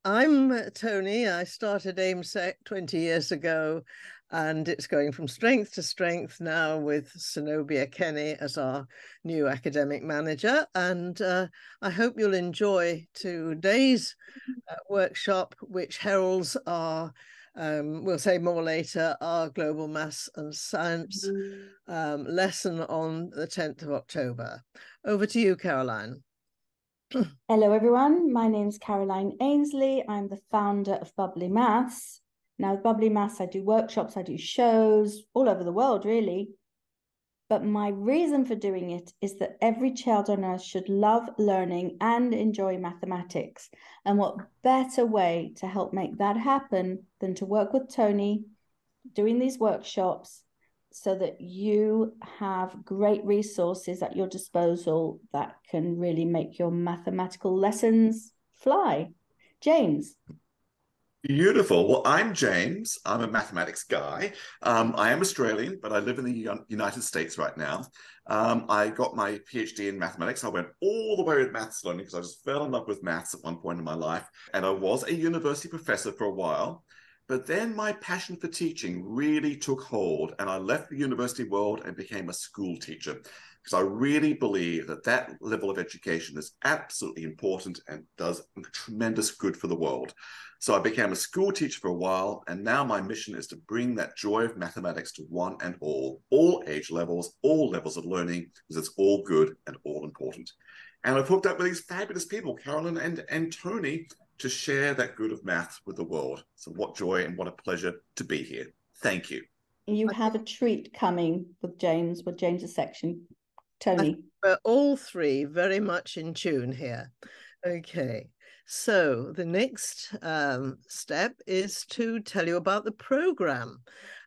I'm Tony. I started AIMSEC 20 years ago, and it's going from strength to strength now with Zenobia Kenny as our new academic manager. And I hope you'll enjoy today's workshop, which heralds our, we'll say more later, our Global Maths and Science lesson on the 10th of October. Over to you, Caroline. Hello, everyone. My name is Caroline Ainsley. I'm the founder of Bubbly Maths. Now, with Bubbly Maths, I do workshops, I do shows all over the world, really. But my reason for doing it is that every child on earth should love learning and enjoy mathematics. And what better way to help make that happen than to work with Tony doing these workshops so that you have great resources at your disposal that can really make your mathematical lessons fly. James. Beautiful. Well, I'm James. I'm a mathematics guy. I am Australian, but I live in the United States right now. I got my PhD in mathematics. I went all the way with maths learning because I just fell in love with maths at one point in my life. And I was a university professor for a while. But then my passion for teaching really took hold, and I left the university world and became a school teacher because I really believe that that level of education is absolutely important and does tremendous good for the world. So I became a school teacher for a while, and now my mission is to bring that joy of mathematics to one and all age levels, all levels of learning, because it's all good and all important. And I've hooked up with these fabulous people, Carolyn and Tony, to share that good of math with the world. So what joy and what a pleasure to be here. Thank you. You have a treat coming with James's section. Tony. We're all three very much in tune here. Okay, so the next step is to tell you about the program.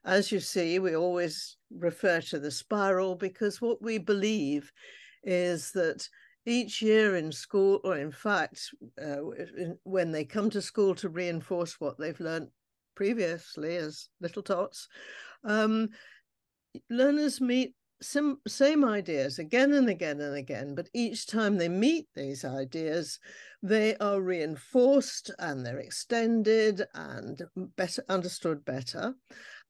As you see, we always refer to the spiral because what we believe is that each year in school, or in fact, when they come to school to reinforce what they've learned previously as little tots, learners meet same ideas again and again and again, but each time they meet these ideas, they are reinforced and they're extended and better understood better.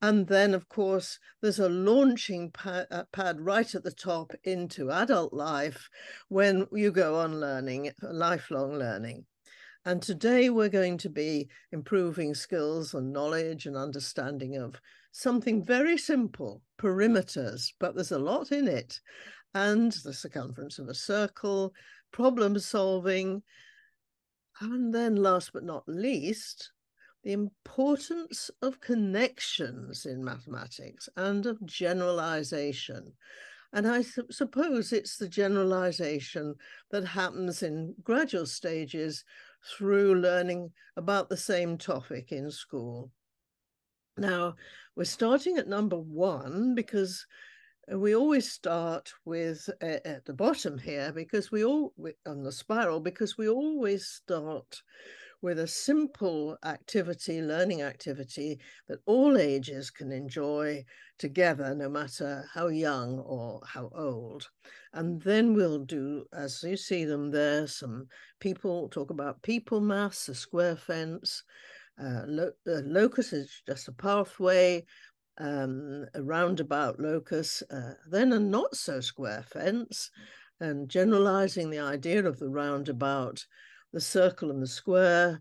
And then, of course, there's a launching pad right at the top into adult life when you go on learning, lifelong learning. And today we're going to be improving skills and knowledge and understanding of something very simple, perimeters, but there's a lot in it. And the circumference of a circle, problem solving, and then last but not least, the importance of connections in mathematics and of generalization. And I suppose it's the generalization that happens in gradual stages through learning about the same topic in school. Now, we're starting at number 1 because we always start with at the bottom here because on the spiral, because we always start with a simple activity, learning activity that all ages can enjoy together, no matter how young or how old. And then we'll do, as you see them there, some people talk about people maths, a square fence, locus is just a pathway, a roundabout locus, then a not so square fence, and generalizing the idea of the roundabout, the circle and the square,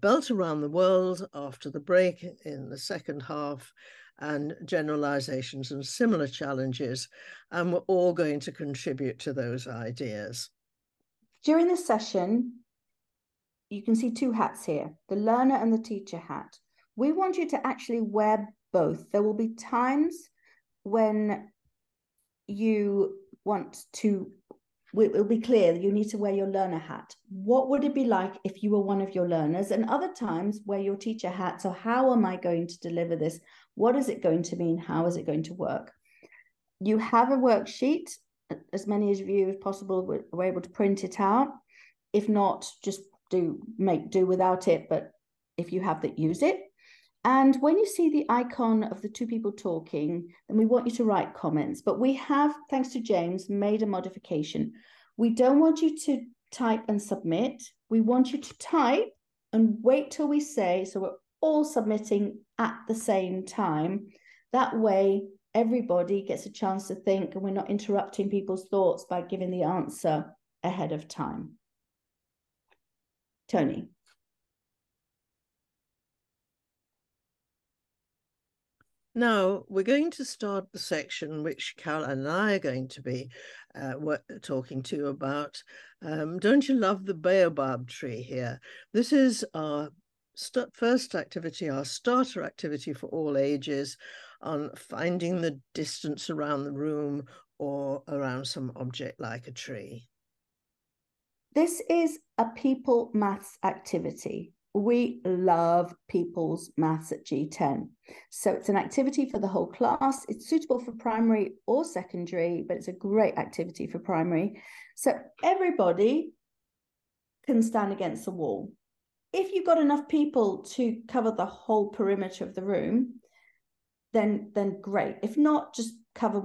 belt around the world after the break in the second half, and generalizations and similar challenges. And we're all going to contribute to those ideas. During this session, you can see 2 hats here, the learner and the teacher hat. We want you to actually wear both. There will be times when you want to, it will be clear that you need to wear your learner hat. What would it be like if you were one of your learners? And other times wear your teacher hat. So how am I going to deliver this? What is it going to mean? How is it going to work? You have a worksheet. As many of you as possible were able to print it out. If not, just make do without it. But if you have that, use it. And when you see the icon of the 2 people talking, then we want you to write comments. But we have, thanks to James, made a modification. We don't want you to type and submit. We want you to type and wait till we say, so we're all submitting at the same time. That way, everybody gets a chance to think and we're not interrupting people's thoughts by giving the answer ahead of time. Tony. Now, we're going to start the section which Caroline and I are going to be talking to you about. Don't you love the baobab tree here? This is our first activity, our starter activity for all ages on finding the distance around the room or around some object like a tree. This is a people maths activity. We love people's maths at GTEN. So it's an activity for the whole class. It's suitable for primary or secondary, but it's a great activity for primary. So everybody can stand against the wall. If you've got enough people to cover the whole perimeter of the room, then great. If not, just cover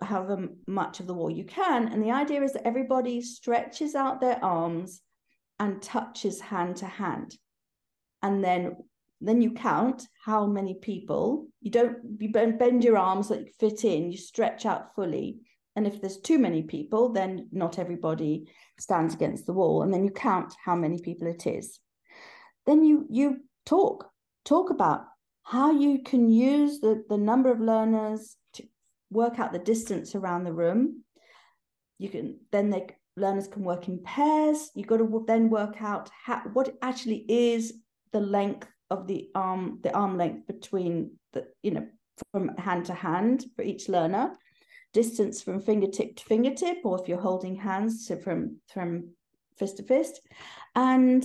however much of the wall you can. And the idea is that everybody stretches out their arms and touches hand to hand. And then you count how many people. You bend your arms so that you fit in, you stretch out fully. And if there's too many people, then not everybody stands against the wall. And then you count how many people it is. Then you talk about how you can use the number of learners to work out the distance around the room. Learners can work in pairs. You've got to then work out what actually is the length of the arm length between from hand to hand for each learner, distance from fingertip to fingertip, or if you're holding hands, so from fist to fist. And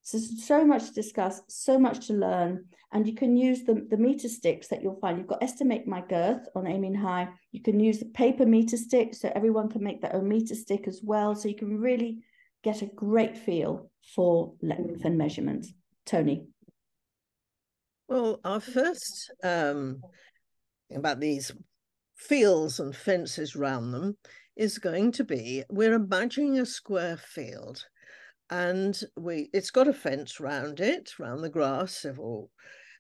so much to discuss, so much to learn. And you can use the meter sticks that you'll find. You've got Estimate My Girth on Aiming High. You can use the paper meter stick, so everyone can make their own meter stick as well. So you can really get a great feel for length and measurements. Tony. Well, our first about these fields and fences round them is going to be, we're imagining a square field. And it's got a fence round it, round the grass,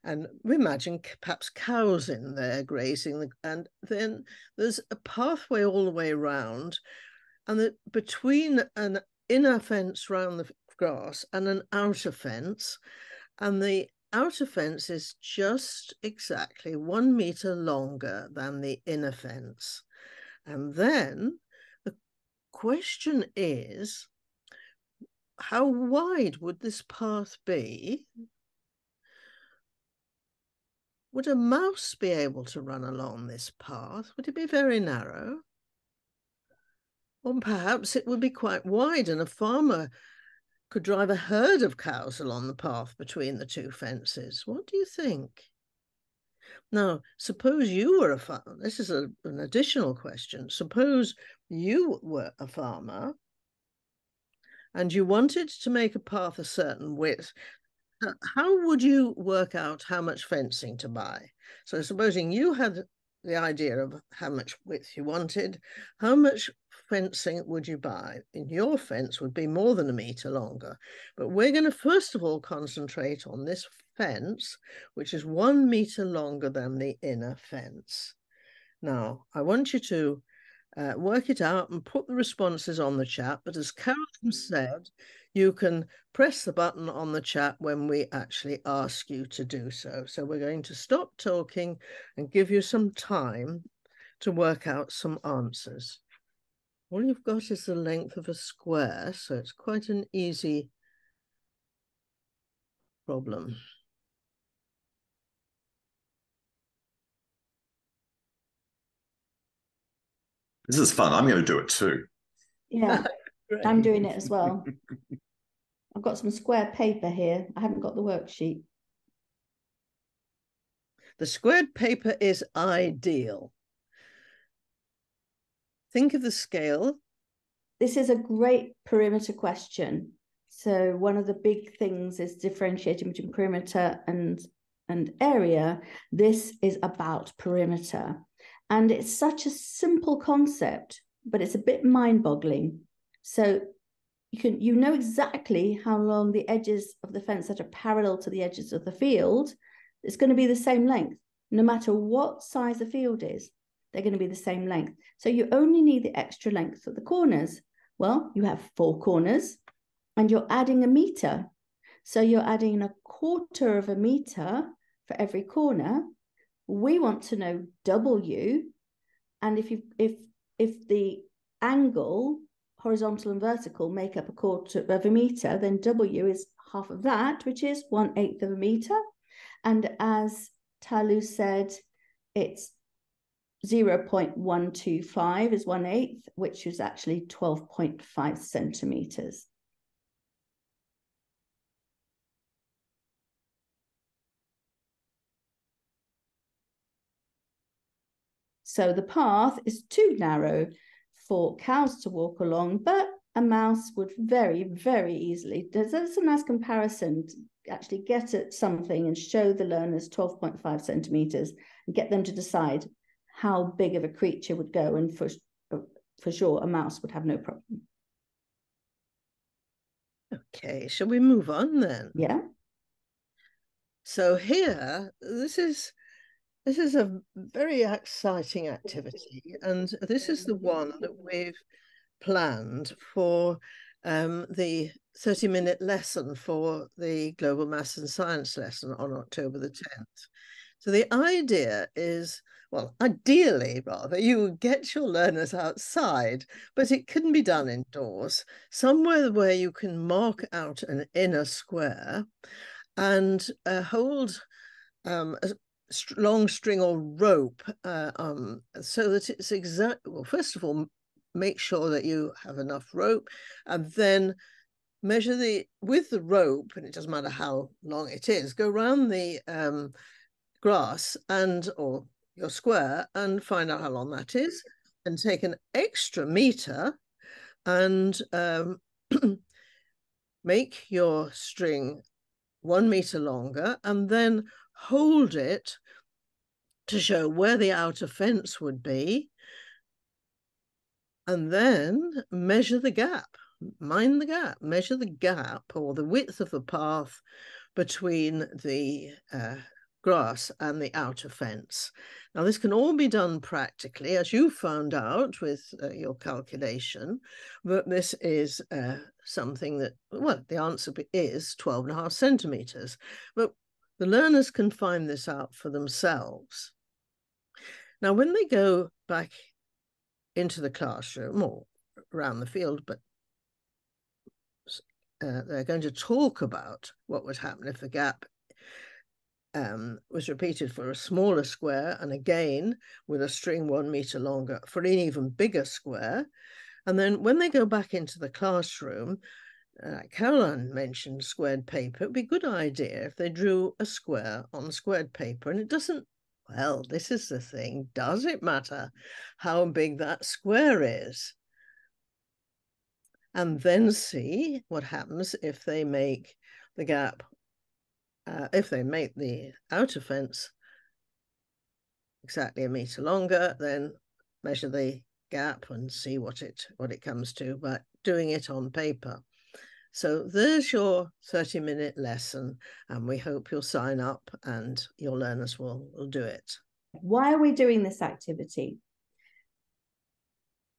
and we imagine perhaps cows in there grazing, and then there's a pathway all the way around, and between an inner fence round the grass and an outer fence, and the outer fence is just exactly 1 meter longer than the inner fence. And then the question is, how wide would this path be? Would a mouse be able to run along this path? Would it be very narrow? Or perhaps it would be quite wide and a farmer could drive a herd of cows along the path between the two fences. What do you think? Now, suppose you were a farmer. This is an additional question. Suppose you were a farmer and you wanted to make a path a certain width. How would you work out how much fencing to buy? So supposing you had the idea of how much width you wanted, how much fencing would you buy? And your fence would be more than 1 meter longer. But we're going to first of all concentrate on this fence, which is 1 meter longer than the inner fence. Now, I want you to work it out and put the responses on the chat. But as Caroline said, you can press the button on the chat when we actually ask you to do so. So we're going to stop talking and give you some time to work out some answers. All you've got is the length of a square, so it's quite an easy problem. This is fun. I'm going to do it too. Yeah, I'm doing it as well. I've got some square paper here. I haven't got the worksheet. The squared paper is ideal. Think of the scale. This is a great perimeter question. So one of the big things is differentiating between perimeter and area. This is about perimeter. And it's such a simple concept, but it's a bit mind-boggling. So you know exactly how long the edges of the fence that are parallel to the edges of the field, it's going to be the same length. No matter what size the field is, they're going to be the same length. So you only need the extra length at the corners. Well, you have 4 corners and you're adding a meter. So you're adding 1/4 of a meter for every corner. We want to know W. And if the angle, horizontal and vertical, make up 1/4 of a meter, then W is half of that, which is 1/8 of a meter. And as Talu said, it's 0.125 is 1/8, which is actually 12.5 centimeters. So the path is too narrow for cows to walk along, but a mouse would very, very easily, there's a nice comparison, to actually get at something and show the learners 12.5 centimeters and get them to decide how big of a creature would go, and for sure a mouse would have no problem. Okay, shall we move on then? Yeah. So here, this is a very exciting activity, and this is the one that we've planned for the 30-minute lesson for the Global Maths and Science lesson on October the 10th. So the idea is, well, ideally, rather, you would get your learners outside, but it can be done indoors, somewhere where you can mark out an inner square and hold a long string or rope so that it's exact. Well, first of all, make sure that you have enough rope, and then measure with the rope, and it doesn't matter how long it is, go around the grass or your square and find out how long that is, and take an extra meter and make your string 1 meter longer, and then hold it to show where the outer fence would be, and then measure the gap. Mind the gap, measure the gap or the width of the path between the grass and the outer fence. Now, this can all be done practically, as you found out with your calculation, but this is something that, well, the answer is 12.5 centimeters, but the learners can find this out for themselves. Now, when they go back into the classroom or around the field, but they're going to talk about what would happen if the gap was repeated for a smaller square, and again with a string 1 meter longer for an even bigger square. And then when they go back into the classroom, Caroline mentioned squared paper. It would be a good idea if they drew a square on squared paper. And it doesn't, well, this is the thing, does it matter how big that square is? And then see what happens if they make the gap, if they make the outer fence exactly 1 meter longer, then measure the gap and see what it comes to by doing it on paper. So there's your 30-minute lesson, and we hope you'll sign up and your learners will do it. Why are we doing this activity?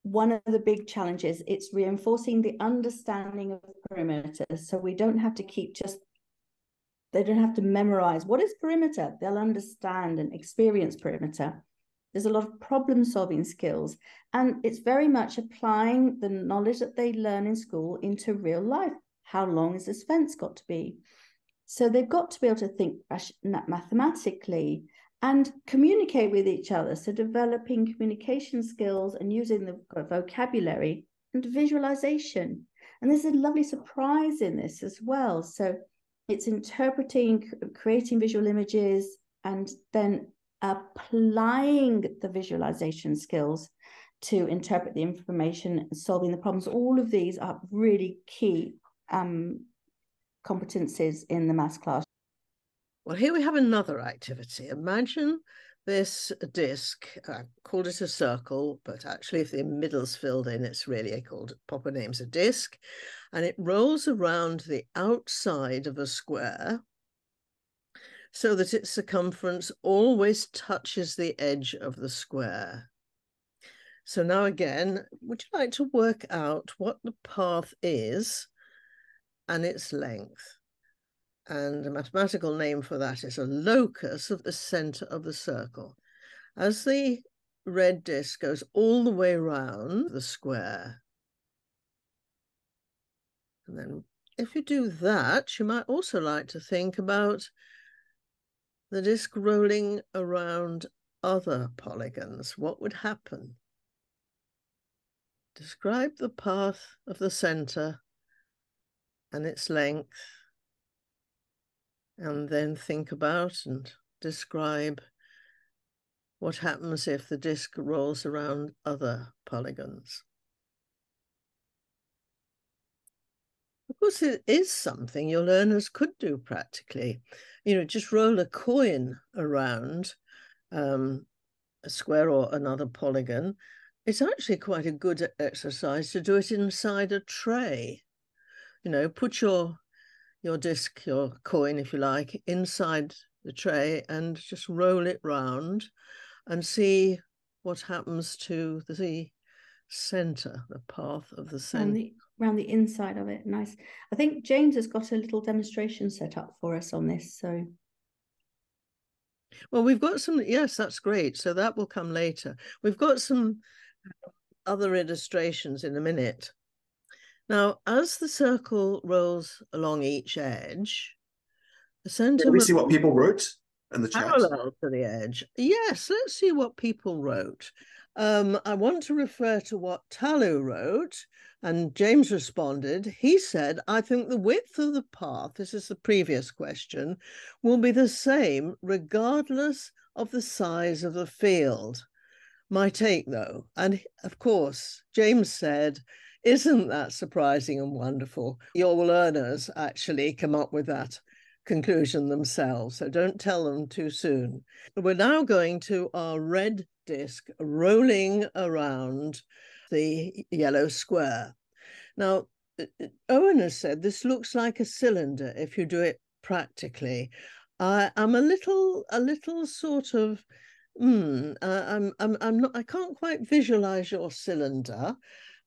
One of the big challenges, it's reinforcing the understanding of perimeter. So we don't have to they don't have to memorize what is perimeter. They'll understand and experience perimeter. There's a lot of problem-solving skills, and it's very much applying the knowledge that they learn in school into real life. How long has this fence got to be? So they've got to be able to think mathematically and communicate with each other. So developing communication skills and using the vocabulary and visualization. And there's a lovely surprise in this as well. So it's interpreting, creating visual images, and then applying the visualization skills to interpret the information and solving the problems. All of these are really key competencies in the maths class. Well, here we have another activity. Imagine this disc, I called it a circle, but actually if the middle's filled in, it's really called, proper name's a disc, and it rolls around the outside of a square so that its circumference always touches the edge of the square. So now again, would you like to work out what the path is and its length? And a mathematical name for that is a locus of the center of the circle. As the red disc goes all the way around the square, and then if you do that, you might also like to think about the disc rolling around other polygons. What would happen? Describe the path of the center and its length, and then think about and describe what happens if the disc rolls around other polygons. Of course, it is something your learners could do practically. You know, just roll a coin around a square or another polygon. It's actually quite a good exercise to do it inside a tray. You know, put your disc, your coin, if you like, inside the tray and just roll it round and see what happens to the center, the path of the center. Around the inside of it. Nice. I think James has got a little demonstration set up for us on this. So, well, we've got some, yes, that's great. So that will come later. We've got some other illustrations in a minute. Now, as the circle rolls along each edge, the center. Can we see what people wrote in the chat? Parallel to the edge. Yes, let's see what people wrote. I want to refer to what Talu wrote, and James responded. He said, I think the width of the path, this is the previous question, will be the same regardless of the size of the field. My take, though, and of course, James said, isn't that surprising and wonderful? Your learners actually come up with that conclusion themselves, so don't tell them too soon. We're now going to our red disc rolling around the yellow square. Now, Owen has said this looks like a cylinder if you do it practically. I'm a little sort of I'm not, I can't quite visualize your cylinder.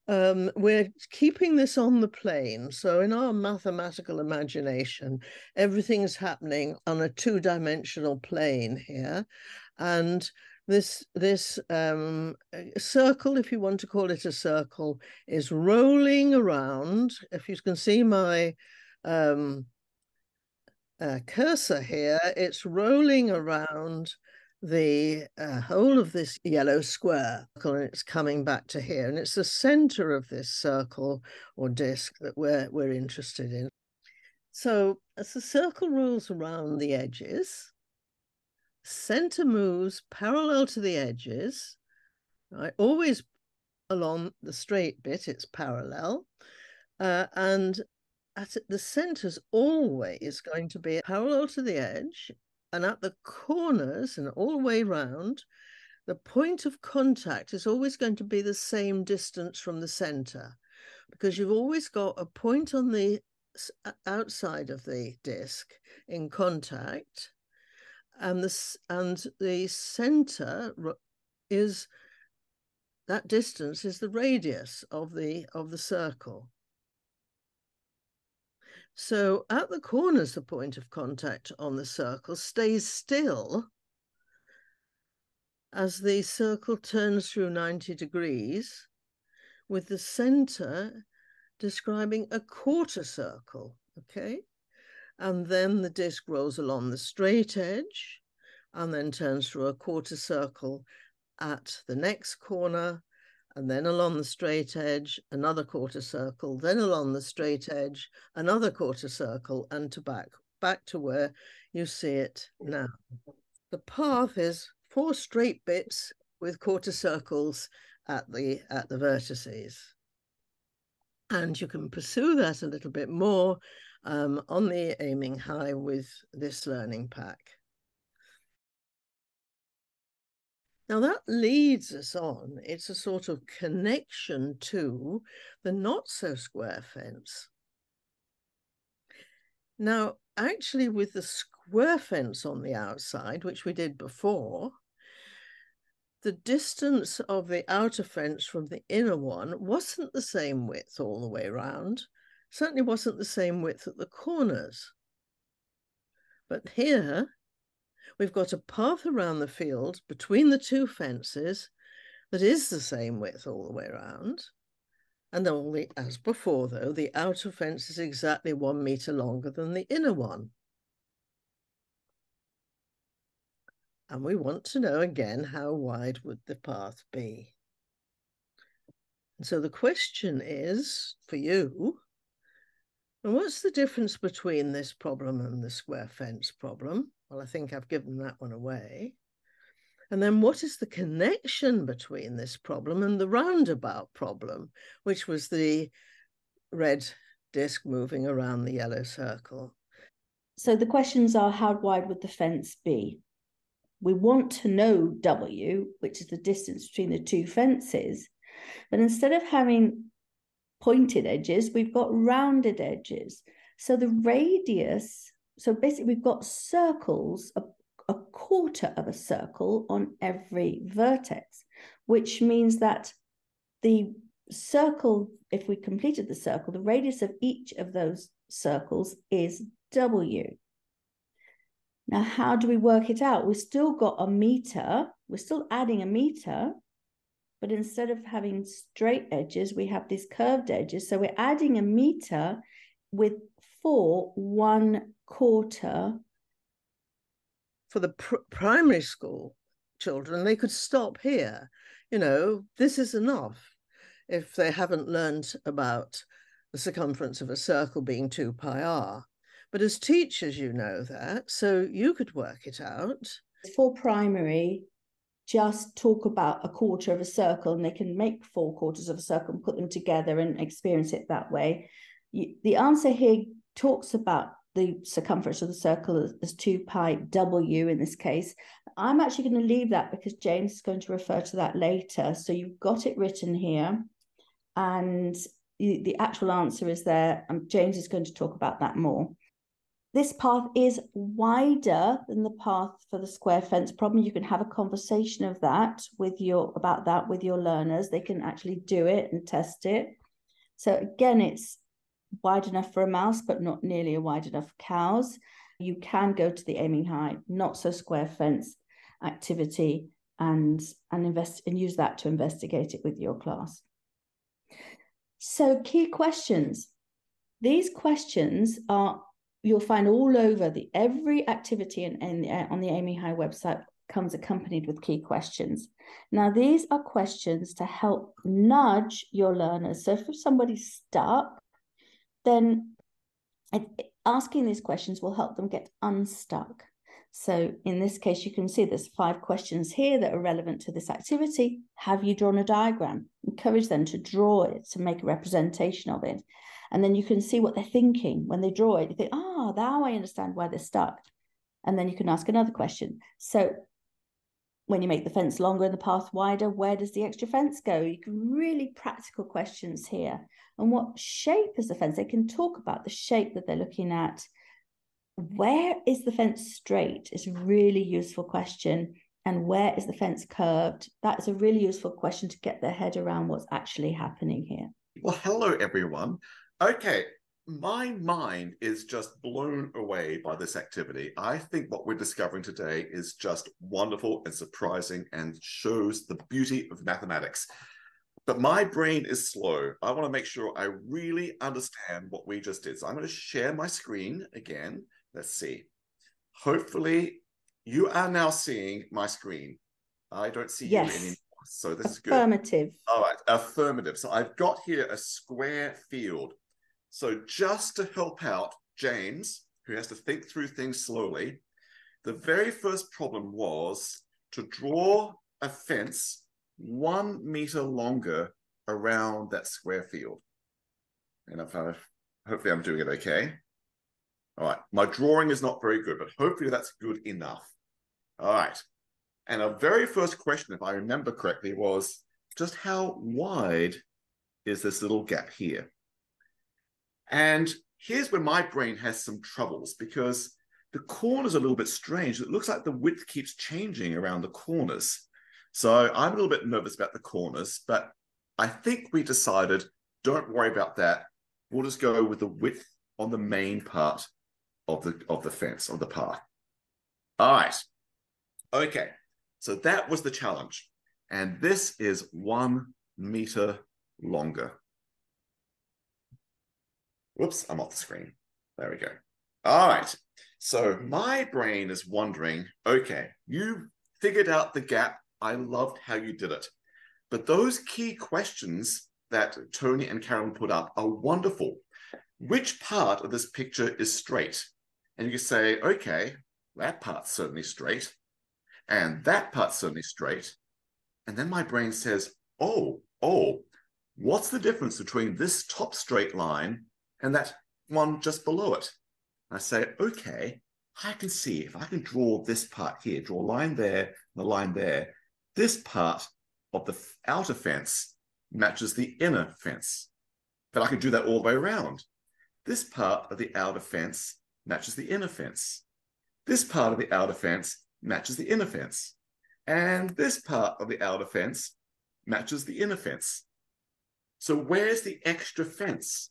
We're keeping this on the plane. So in our mathematical imagination, everything's happening on a two-dimensional plane here. And this circle, if you want to call it a circle, is rolling around. If you can see my cursor here, it's rolling around the whole of this yellow square, and it's coming back to here, and it's the center of this circle or disc that we're interested in. So as the circle rolls around the edges, center moves parallel to the edges, right? Always along the straight bit, it's parallel, and at the center's always going to be parallel to the edge, and at the corners and all the way around, the point of contact is always going to be the same distance from the center, because you've always got a point on the outside of the disc in contact, and the center is, that distance is the radius of the circle. So at the corners, the point of contact on the circle stays still as the circle turns through 90 degrees, with the center describing a quarter circle, okay? And then the disc rolls along the straight edge and then turns through a quarter circle at the next corner, and then along the straight edge, another quarter circle, then along the straight edge, another quarter circle, and back to where you see it now. The path is 4 straight bits with quarter circles at the vertices. And you can pursue that a little bit more on the Aiming High with this learning pack. Now that leads us on. It's a sort of connection to the not-so-square fence. Now, actually, with the square fence on the outside, which we did before, the distance of the outer fence from the inner one wasn't the same width all the way around. Certainly wasn't the same width at the corners. But here, we've got a path around the field between the two fences that is the same width all the way around. And only, as before, though, the outer fence is exactly 1 meter longer than the inner one. And we want to know again, how wide would the path be? And so the question is, for you, and what's the difference between this problem and the square fence problem? Well, I think I've given that one away. And then what is the connection between this problem and the roundabout problem, which was the red disc moving around the yellow circle? So the questions are, how wide would the fence be? We want to know W, which is the distance between the two fences. But instead of having pointed edges, we've got rounded edges. So the radius, so basically we've got circles, a quarter of a circle on every vertex, which means that the circle, if we completed the circle, the radius of each of those circles is W. Now, how do we work it out? We've still got a meter. We're still adding a meter, but instead of having straight edges, we have these curved edges. So we're adding a meter with 4 1/4. For the primary school children, they could stop here. You know, this is enough if they haven't learned about the circumference of a circle being 2 pi r. But as teachers, you know that, so you could work it out. For primary, just talk about a quarter of a circle, and they can make 4 quarters of a circle and put them together and experience it that way. The answer here talks about the circumference of the circle as 2 pi W in this case. I'm actually going to leave that because James is going to refer to that later. So you've got it written here, and the actual answer is there. James is going to talk about that more. This path is wider than the path for the square fence problem. You can have a conversation about that with your learners. They can actually do it and test it. So again, it's wide enough for a mouse, but not nearly wide enough for cows. You can go to the Aiming High not so square fence activity and use that to investigate it with your class. So key questions. These questions you'll find all over every activity on the Aiming High website comes accompanied with key questions. Now, these are questions to help nudge your learners. So if somebody's stuck, then asking these questions will help them get unstuck. So in this case, you can see there's 5 questions here that are relevant to this activity. Have you drawn a diagram? Encourage them to draw it, to make a representation of it. And then you can see what they're thinking when they draw it. You think, now I understand why they're stuck. And then you can ask another question. So when you make the fence longer and the path wider, where does the extra fence go? You can really practical questions here. And what shape is the fence? They can talk about the shape that they're looking at. Where is the fence straight? It's a really useful question. And where is the fence curved? That is a really useful question to get their head around what's actually happening here. Well, hello, everyone. Okay, my mind is just blown away by this activity. I think what we're discovering today is just wonderful and surprising and shows the beauty of mathematics. But my brain is slow. I want to make sure I really understand what we just did. So I'm going to share my screen again. Let's see. Hopefully, you are now seeing my screen. I don't see you anymore. So this is good. Affirmative. All right, affirmative. So I've got here a square field. So just to help out James, who has to think through things slowly, the very first problem was to draw a fence 1 meter longer around that square field. And hopefully I'm doing it okay. All right, my drawing is not very good, but hopefully that's good enough. All right, And our very first question, if I remember correctly, was just how wide is this little gap here? And here's where my brain has some troubles, because the corners are a little bit strange. It looks like the width keeps changing around the corners. So I'm a little bit nervous about the corners, but I think we decided, don't worry about that. We'll just go with the width on the main part of the fence, of the path. All right. Okay. So that was the challenge. And this is 1 meter longer. Whoops, I'm off the screen. There we go. All right. So my brain is wondering, okay, you figured out the gap. I loved how you did it. But those key questions that Tony and Karen put up are wonderful. Which part of this picture is straight? And you can say, okay, that part's certainly straight. And that part's certainly straight. And then my brain says, oh, what's the difference between this top straight line and that one just below it? And I say, okay, I can see if I can draw this part here, draw a line there, and a line there. This part of the outer fence matches the inner fence. But I can do that all the way around. This part of the outer fence matches the inner fence. This part of the outer fence matches the inner fence. And this part of the outer fence matches the inner fence. So where's the extra fence?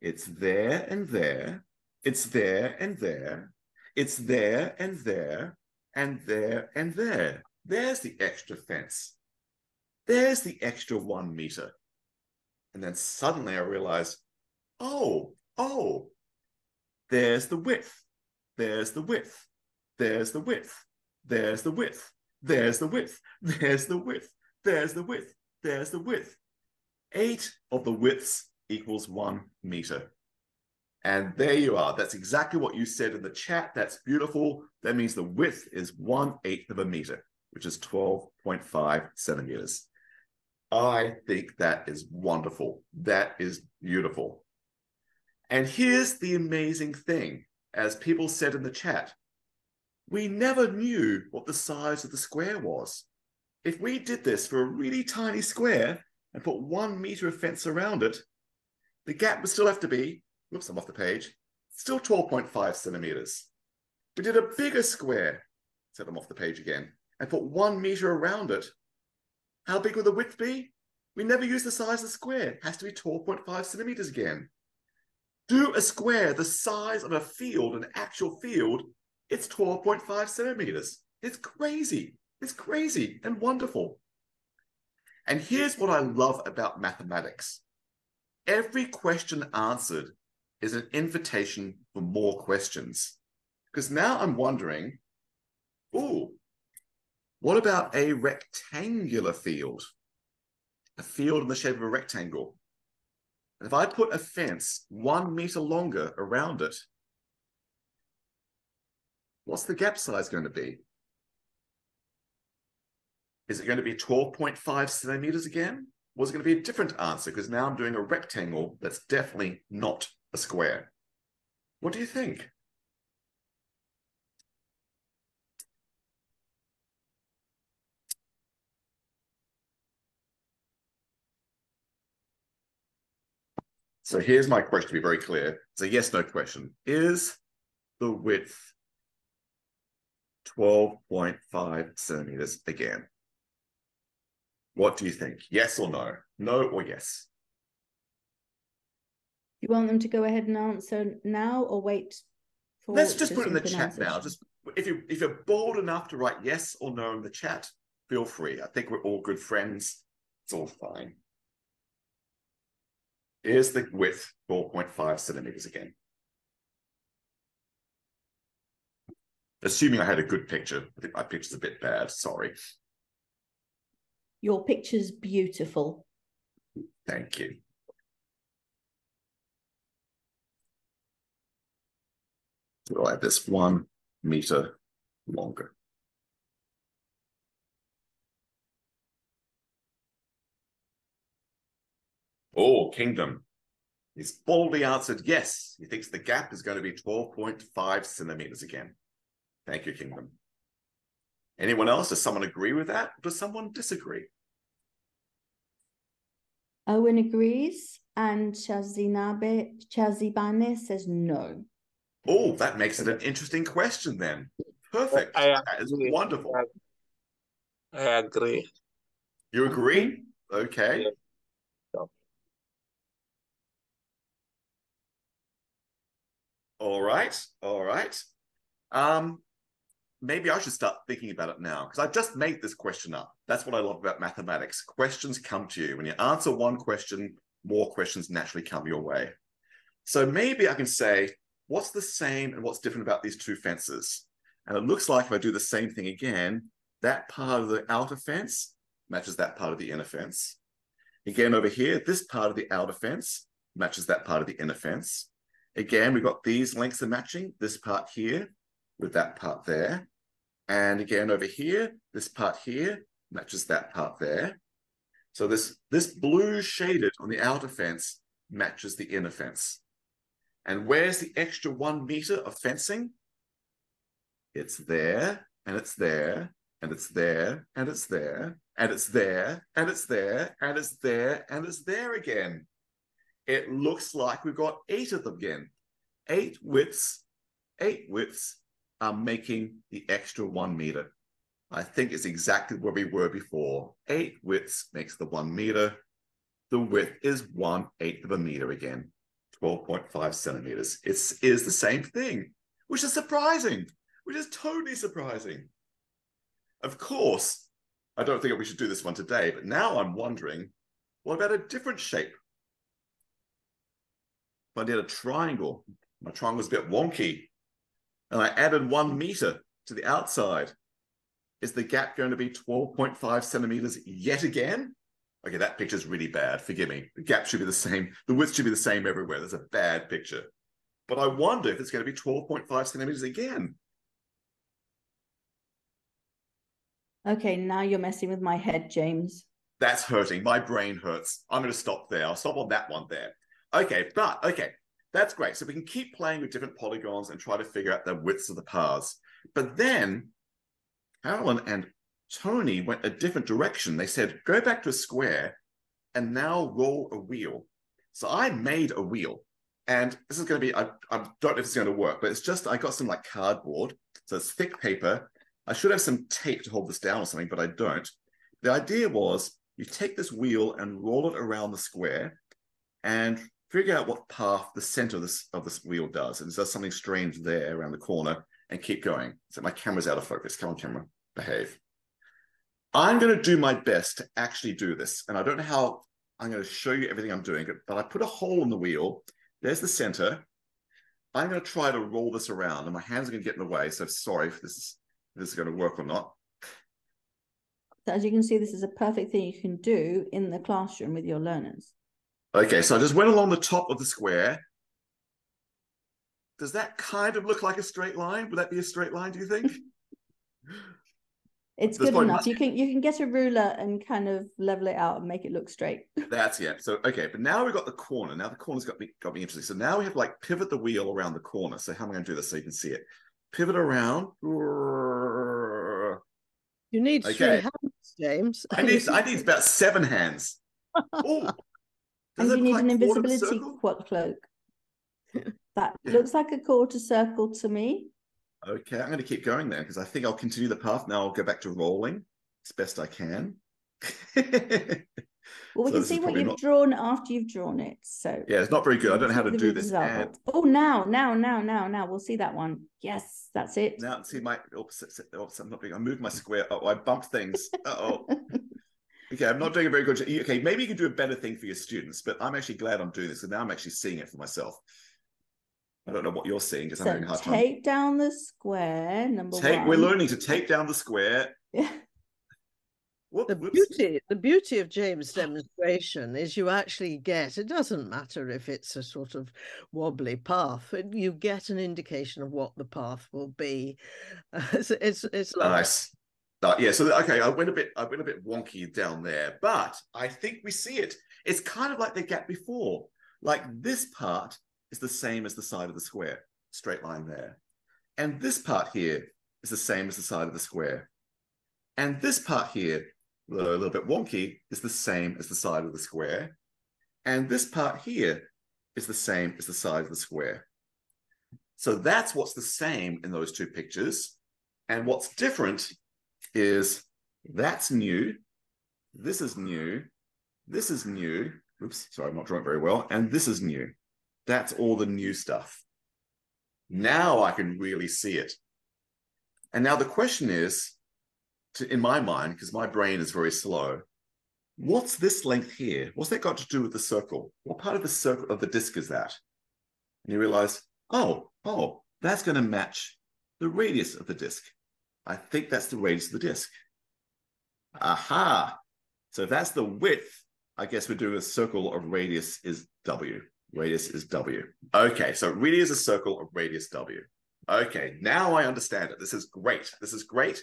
It's there and there. It's there and there. It's there and there. And there and there. There's the extra fence. There's the extra 1 meter. And then suddenly I realized, oh, there's the width. There's the width. There's the width. There's the width. There's the width. There's the width. There's the width. There's the width. 8 of the widths equals 1 meter. And there you are. That's exactly what you said in the chat. That's beautiful. That means the width is 1/8 of a meter, which is 12.5 centimeters. I think that is wonderful. That is beautiful. And here's the amazing thing. As people said in the chat, we never knew what the size of the square was. If we did this for a really tiny square and put 1 meter of fence around it, the gap would still have to be, whoops, I'm off the page, still 12.5 centimeters. We did a bigger square, set them off the page again, and put 1 meter around it. How big would the width be? We never use the size of the square. It has to be 12.5 centimeters again. Do a square the size of a field, an actual field, it's 12.5 centimeters. It's crazy. It's crazy and wonderful. And here's what I love about mathematics. Every question answered is an invitation for more questions. Because now I'm wondering, what about a rectangular field? A field in the shape of a rectangle. And if I put a fence 1 meter longer around it, what's the gap size going to be? Is it going to be 12.5 centimeters again? Or is it going to be a different answer? Because now I'm doing a rectangle that's definitely not a square. What do you think? So here's my question to be very clear. It's a yes/no question. Is the width 12.5 centimeters again? What do you think? Yes or no? No or yes? You want them to go ahead and answer now or wait for Let's just put it in the chat now. Just if you're bold enough to write yes or no in the chat, feel free. I think we're all good friends. It's all fine. Is the width 4.5 centimeters again? Assuming I had a good picture. I think my picture's a bit bad. Sorry. Your picture's beautiful. Thank you. We'll add this 1 meter longer. Oh, Kingdom. He's boldly answered yes. He thinks the gap is going to be 12.5 centimeters again. Thank you, Kingdom. Anyone else? Does someone agree with that? Does someone disagree? Owen agrees, and Chazibane says no. Oh, that makes it an interesting question then. Perfect. I That is agree. wonderful. I agree. You agree? Okay. Yes. All right. All right. Maybe I should start thinking about it now because I just made this question up. That's what I love about mathematics. Questions come to you. When you answer one question, more questions naturally come your way. So maybe I can say, what's the same and what's different about these two fences? And it looks like if I do the same thing again, that part of the outer fence matches that part of the inner fence. Again, over here, this part of the outer fence matches that part of the inner fence. Again, we've got these lengths are matching, this part here with that part there. And again, over here, this part here matches that part there. So this blue shaded on the outer fence matches the inner fence. And where's the extra 1 meter of fencing? It's there, and it's there, and it's there, and it's there, and it's there, and it's there, and it's there, and it's there again. It looks like we've got 8 of them again. 8 widths are making the extra 1 meter. I think it's exactly where we were before. 8 widths makes the 1 meter. The width is 1/8 of a meter again, 12.5 centimeters. It is the same thing, which is surprising, which is totally surprising. Of course, I don't think we should do this one today, but now I'm wondering, what about a different shape? If I did a triangle, my triangle's a bit wonky, and I added 1 meter to the outside, is the gap going to be 12.5 centimeters yet again? Okay, that picture's really bad. Forgive me. The gap should be the same. The width should be the same everywhere. That's a bad picture. But I wonder if it's going to be 12.5 centimeters again. Okay, now you're messing with my head, James. That's hurting. My brain hurts. I'm going to stop there. I'll stop on that one there. Okay, that's great. So we can keep playing with different polygons and try to figure out the widths of the paths. But then Carolyn and Tony went a different direction. They said, go back to a square and now roll a wheel. So I made a wheel. And this is going to be, I don't know if it's going to work, but it's just, I got some like cardboard. So it's thick paper. I should have some tape to hold this down or something, but I don't. The idea was you take this wheel and roll it around the square and figure out what path the center of this wheel does. And it does something strange there around the corner and keep going. So my camera's out of focus. Come on, camera, behave. I'm going to do my best to actually do this. And I don't know how I'm going to show you everything I'm doing, but I put a hole in the wheel. There's the center. I'm going to try to roll this around and my hands are going to get in the way. So sorry if this is going to work or not. So as you can see, this is a perfect thing you can do in the classroom with your learners. Okay, so I just went along the top of the square. Does that kind of look like a straight line? Would that be a straight line, do you think? It's good enough. You can get a ruler and kind of level it out and make it look straight. That's yeah. So okay, but now we've got the corner. Now the corner's got me interesting. So now we have to like pivot the wheel around the corner. So how am I going to do this so you can see it? Pivot around. You need 3 hands, James. I need about 7 hands. Oh, and you need an invisibility cloak. That looks like a quarter circle to me. Okay, I'm going to keep going then because I think I'll continue the path. Now I'll go back to rolling as best I can. Well, we can see what you've drawn after you've drawn it. So yeah, it's not very good. I don't know how to do this. And... oh, now. We'll see that one. Yes, that's it. Now, see my... I moved my square. Oh, I bumped things. Uh-oh. Okay, I'm not doing a very good job. Okay, maybe you can do a better thing for your students, but I'm actually glad I'm doing this. And now I'm actually seeing it for myself. I don't know what you're seeing because I'm having a hard time. Tape down the square, number 1. We're learning to tape down the square. Yeah. The beauty of James' demonstration is you actually get, it doesn't matter if it's a sort of wobbly path, you get an indication of what the path will be. It's nice. Yeah, so okay, I went a bit wonky down there, but I think we see it. It's kind of like the gap before. Like this part is the same as the side of the square, straight line there. And this part here is the same as the side of the square. And this part here, a little bit wonky, is the same as the side of the square. And this part here is the same as the side of the square. So that's what's the same in those two pictures. And what's different is that's new, this is new, this is new. Oops, sorry, I'm not drawing very well. And this is new. That's all the new stuff. Now I can really see it. And now the question is, in my mind, because my brain is very slow, what's this length here? What's that got to do with the circle? What part of the circle of the disc is that? And you realize, oh, that's going to match the radius of the disc. I think that's the radius of the disc. Aha. So if that's the width, I guess we're doing a circle of radius is W. Radius is W. Okay, so it really is a circle of radius W. Okay, now I understand it. This is great. This is great.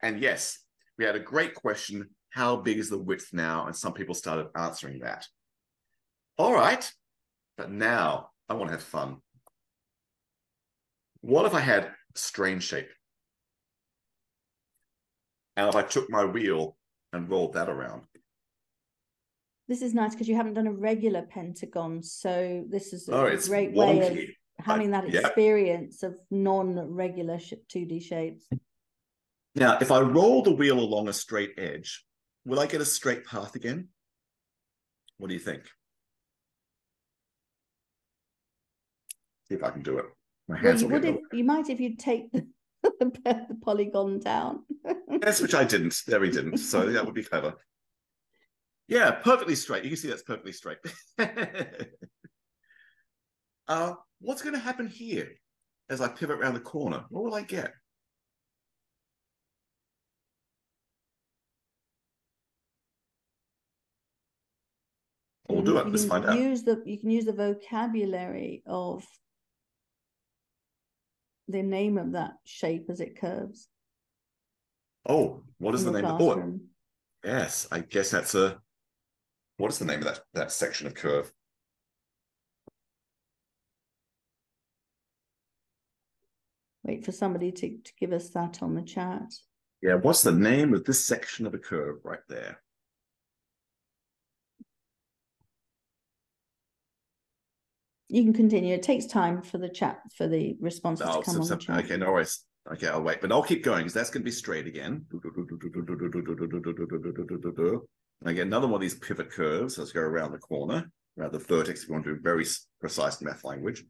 And yes, we had a great question. How big is the width now? And some people started answering that. All right, but now I want to have fun. What if I had a strange shape? And if I took my wheel and rolled that around? This is nice because you haven't done a regular pentagon. So this is a It's great wonky. way of having that experience of non-regular 2D shapes. Now, if I roll the wheel along a straight edge, will I get a straight path again? What do you think? See if I can do it. My hands you might if you take the polygon down. Yes, which I didn't. There we didn't. So that would be clever. Yeah, perfectly straight. You can see that's perfectly straight. What's going to happen here as I pivot around the corner? What will I get? We'll do it. Let's find out. You can use the vocabulary of the name of that shape as it curves. Oh, what is the name of it? Yes, I guess that's a... What is the name of that section of curve? Wait for somebody to give us that on the chat. Yeah, what's the name of this section of a curve right there? You can continue. It takes time for the chat, for the responses to come on the chat. Okay, no worries. Okay, I'll wait, but I'll keep going because that's going to be straight again. I get another one of these pivot curves. Let's go around the corner, around the vertex. If you want to do very precise math language.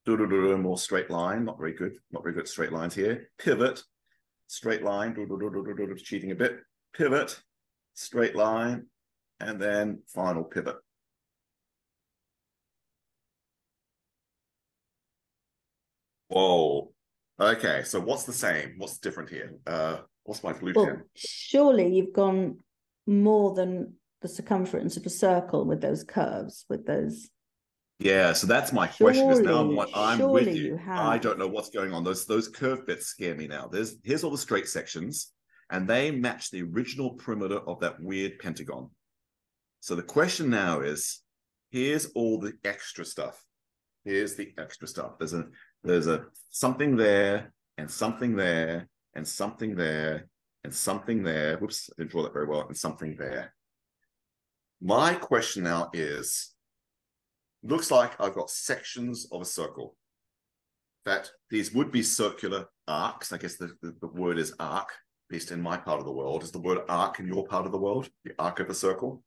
More straight line. Not very good. Not very good straight lines here. Pivot, straight line. Cheating a bit. Pivot, straight line, and then final pivot. Whoa. Okay, so what's the same? What's different here? What's my blue pen? Surely you've gone more than the circumference of a circle with those curves, with those. Yeah, so that's my question. Is now I'm with you. I don't know what's going on. Those curved bits scare me now. Here's all the straight sections, and they match the original perimeter of that weird pentagon. So the question now is, here's all the extra stuff. Here's the extra stuff. There's a something there, and something there, and something there, and something there. Whoops, I didn't draw that very well. And something there. My question now is, looks like I've got sections of a circle. That these would be circular arcs. I guess the word is arc, at least in my part of the world. Is the word arc in your part of the world? The arc of a circle?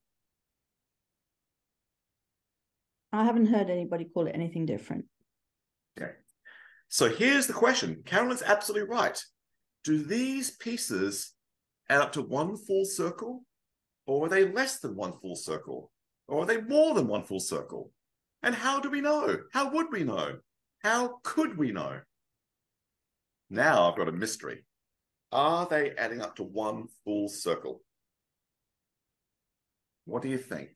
I haven't heard anybody call it anything different. Okay. So here's the question. Carolyn's absolutely right. Do these pieces add up to one full circle? Or are they less than one full circle? Or are they more than one full circle? And how do we know? How would we know? How could we know? Now I've got a mystery. Are they adding up to one full circle? What do you think?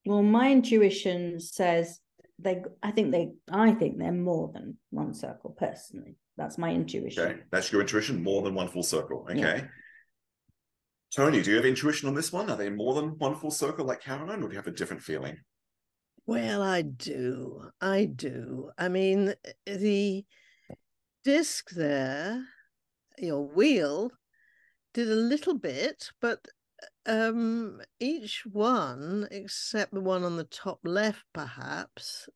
Well, my intuition says I think they're more than one circle, personally. That's my intuition. Okay, that's your intuition, more than one full circle. Okay. Yeah. Tony, do you have intuition on this one? Are they more than one full circle like Caroline, or do you have a different feeling? Well, I do. I mean, disc there, your wheel, did a little bit, but each one, except the one on the top left, perhaps,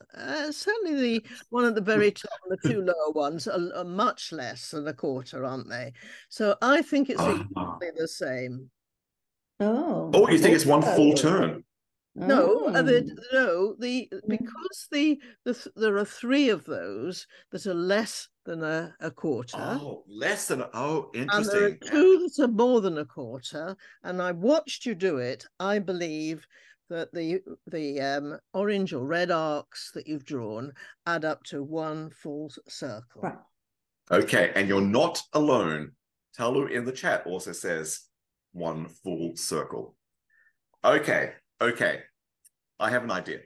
certainly the one at the very top and the two lower ones are much less than a quarter, aren't they? So I think it's exactly the same. Oh, Oh, you think it's one full oh. turn? No, Oh. because there are three of those that are less than a quarter. Oh, less than And interesting. there are two that are more than a quarter. And I watched you do it. I believe that the orange or red arcs that you've drawn add up to one full circle. Right. Okay, and you're not alone. Talu in the chat also says one full circle. Okay, okay. I have an idea.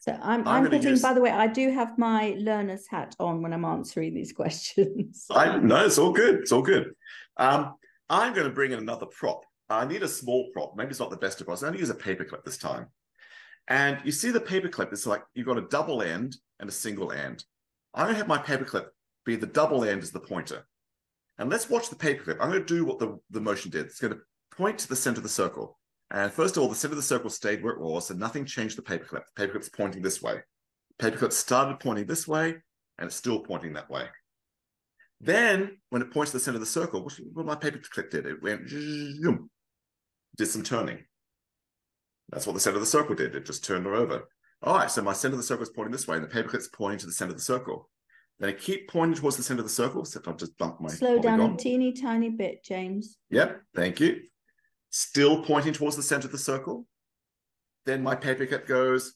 So I'm putting, by the way, I do have my learner's hat on when I'm answering these questions. No, it's all good. It's all good. I'm going to bring in another prop. I need a small prop. Maybe it's not the best of props. I'm going to use a paperclip this time. And you see the paperclip, it's like you've got a double end and a single end. I'm going to have my paperclip be the double end as the pointer. And let's watch the paperclip. I'm going to do what the motion did. It's going to point to the center of the circle. And first of all, the center of the circle stayed where it was, so nothing changed the paperclip. The paperclip's pointing this way. The paperclip started pointing this way, and it's still pointing that way. Then, when it points to the center of the circle, what my paperclip did, it went, did some turning. That's what the center of the circle did. It just turned her over. All right, so my center of the circle is pointing this way, and the paperclip's pointing to the center of the circle. Then I keep pointing towards the center of the circle, except I've just bumped my Slow polygon. down a teeny tiny bit, James. Yep, thank you. Still pointing towards the center of the circle. Then my paperclip goes,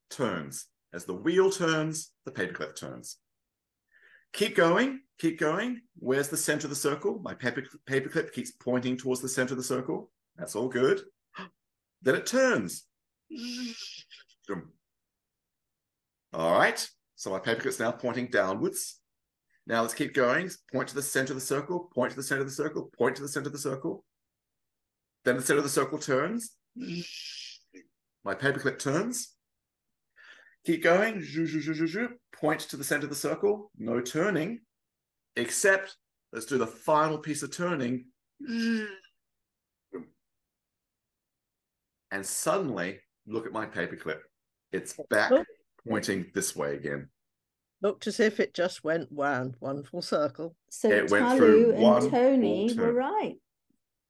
turns. As the wheel turns, the paperclip turns. Keep going, keep going. Where's the center of the circle? My paperclip keeps pointing towards the center of the circle. That's all good. Then it turns. All right, so my paperclip's now pointing downwards. Now let's keep going. Point to the center of the circle, point to the center of the circle, point to the center of the circle. Then the center of the circle turns. My paperclip turns. Keep going. Point to the center of the circle. No turning. Except, let's do the final piece of turning. And suddenly, look at my paperclip. It's back pointing this way again. Looked as if it just went round one full circle. So it went Talu through and one Tony full were turn. right.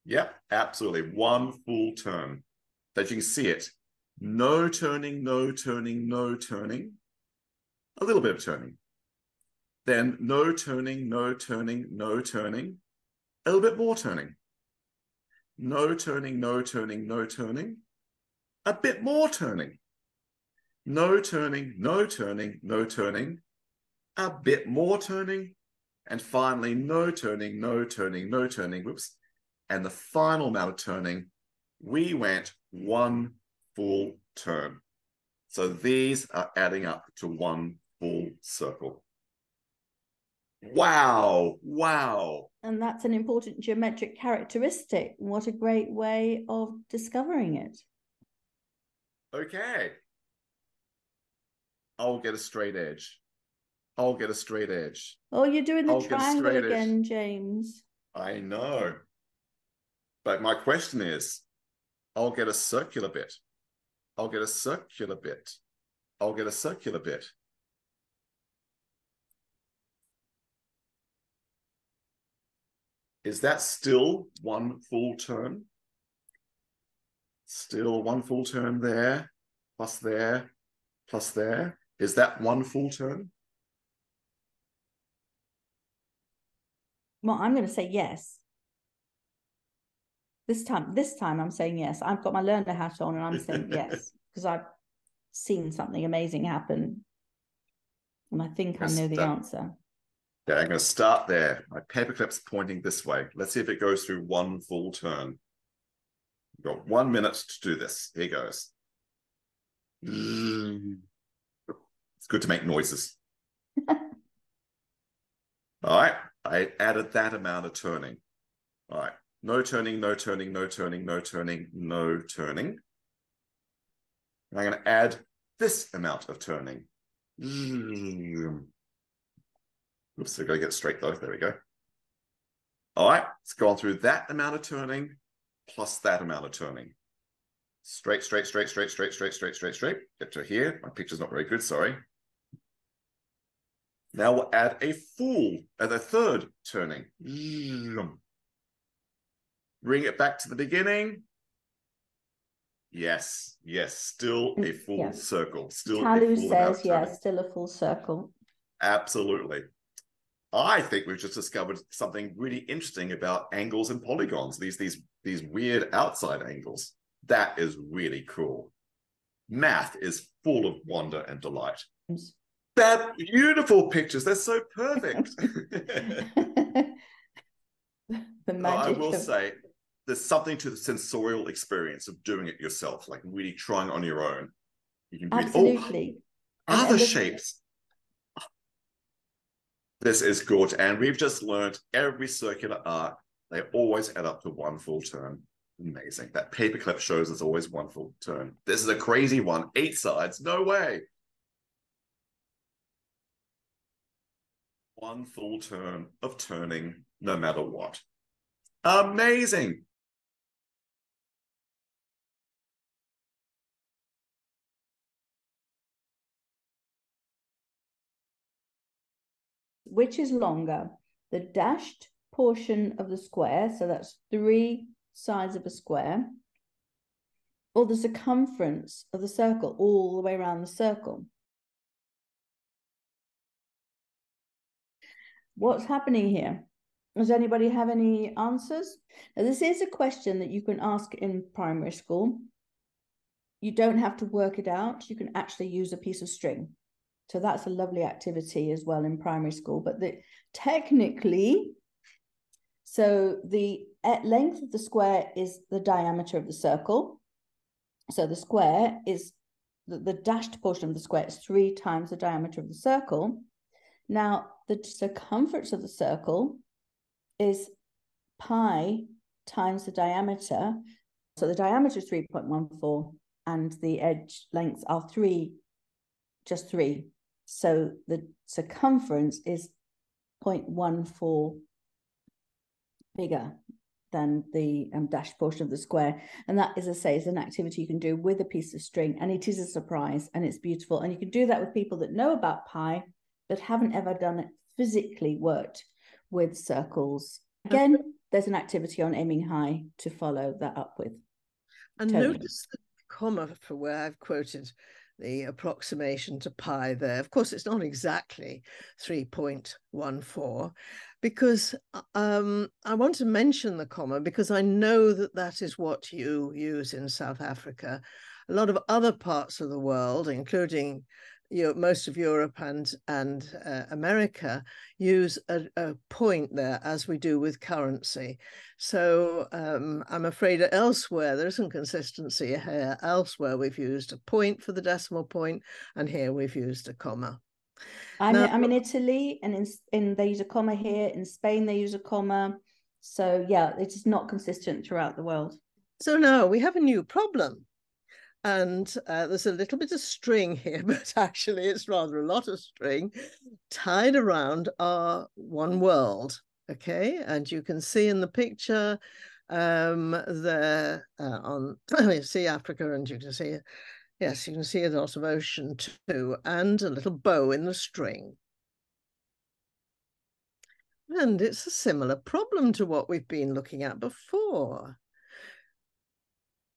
Yep, absolutely. One full turn. That you can see it. No turning, no turning, no turning. A little bit of turning. Then no turning, no turning, no turning. A little bit more turning. No turning, no turning, no turning. A bit more turning. No turning, no turning, no turning. A bit more turning. And finally, no turning, no turning, no turning. Whoops. And the final amount of turning, we went one full turn. So these are adding up to one full circle. Wow, wow. And that's an important geometric characteristic. What a great way of discovering it. Okay. I'll get a straight edge. I'll get a straight edge. Oh, you're doing the I'll get a triangle straight again, edge. James. I know. But my question is, I'll get a circular bit. I'll get a circular bit. I'll get a circular bit. Is that still one full turn? Still one full turn there, plus there, plus there. Is that one full turn? Well, I'm going to say yes. This time I'm saying yes. I've got my learner hat on and I'm saying yes, because I've seen something amazing happen. And I think I know the answer. Yeah, I'm going to start there. My paperclip's pointing this way. Let's see if it goes through one full turn. We've got 1 minute to do this. Here goes. It's good to make noises. All right, I added that amount of turning. All right, no turning, no turning, no turning, no turning, no turning. And I'm going to add this amount of turning. Oops, I've got to get it straight though. There we go. All right, let's go on through that amount of turning plus that amount of turning. Straight, straight, straight, straight, straight, straight, straight, straight, straight. Get to here. My picture's not very good, sorry. Now we'll add a third turning. Bring it back to the beginning. Yes, yes, still a full circle. Still Talu a full says, yes, still a full circle. Absolutely. I think we've just discovered something really interesting about angles and polygons, these weird outside angles. That is really cool. Math is full of wonder and delight. They're beautiful pictures. They're so perfect. The magic I will say, there's something to the sensorial experience of doing it yourself, like really trying on your own. You can really, absolutely. Other shapes. This is gorgeous. And we've just learned every circular arc, they always add up to one full turn. Amazing. That paperclip shows us always one full turn. This is a crazy one. 8 sides. No way. One full turn of turning no matter what. Amazing. Which is longer, the dashed portion of the square, so that's 3 sides of a square, or the circumference of the circle all the way around the circle? What's happening here? Does anybody have any answers? Now, this is a question that you can ask in primary school. You don't have to work it out. You can actually use a piece of string. So that's a lovely activity as well in primary school. But technically, so the length of the square is the diameter of the circle. So the square is, the dashed portion of the square is 3 times the diameter of the circle. Now, the circumference of the circle is pi times the diameter. So the diameter is 3.14 and the edge lengths are 3, just 3. So the circumference is 0.14 bigger than the dashed portion of the square. And that, as I say, is an activity you can do with a piece of string. And it is a surprise and it's beautiful. And you can do that with people that know about pi, but haven't ever done it physically, worked with circles. Again, there's an activity on aiming high to follow that up with. And notice the comma for where I've quoted the approximation to pi there. Of course, it's not exactly 3.14 because I want to mention the comma because I know that that is what you use in South Africa. A lot of other parts of the world, including most of Europe and America, use a point there as we do with currency. So I'm afraid elsewhere there isn't consistency here. Elsewhere we've used a point for the decimal point, and here we've used a comma. I'm in Italy, and in they use a comma here. In Spain they use a comma. So yeah, it is not consistent throughout the world. So now we have a new problem. And there's a little bit of string here, but actually it's rather a lot of string tied around our one world, okay? And you can see in the picture there you see Africa, and you can see, yes, you can see a lot of ocean too, and a little bow in the string. And it's a similar problem to what we've been looking at before.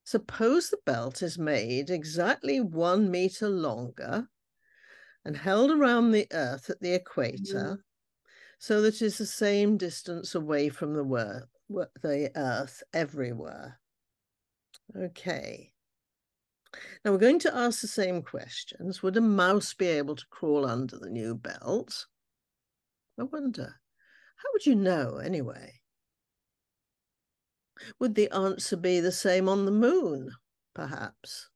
Suppose the belt is made exactly 1 meter longer and held around the Earth at the equator so that it's the same distance away from the Earth everywhere. Okay. Now we're going to ask the same questions. Would a mouse be able to crawl under the new belt? I wonder. How would you know anyway? Would the answer be the same on the moon, perhaps?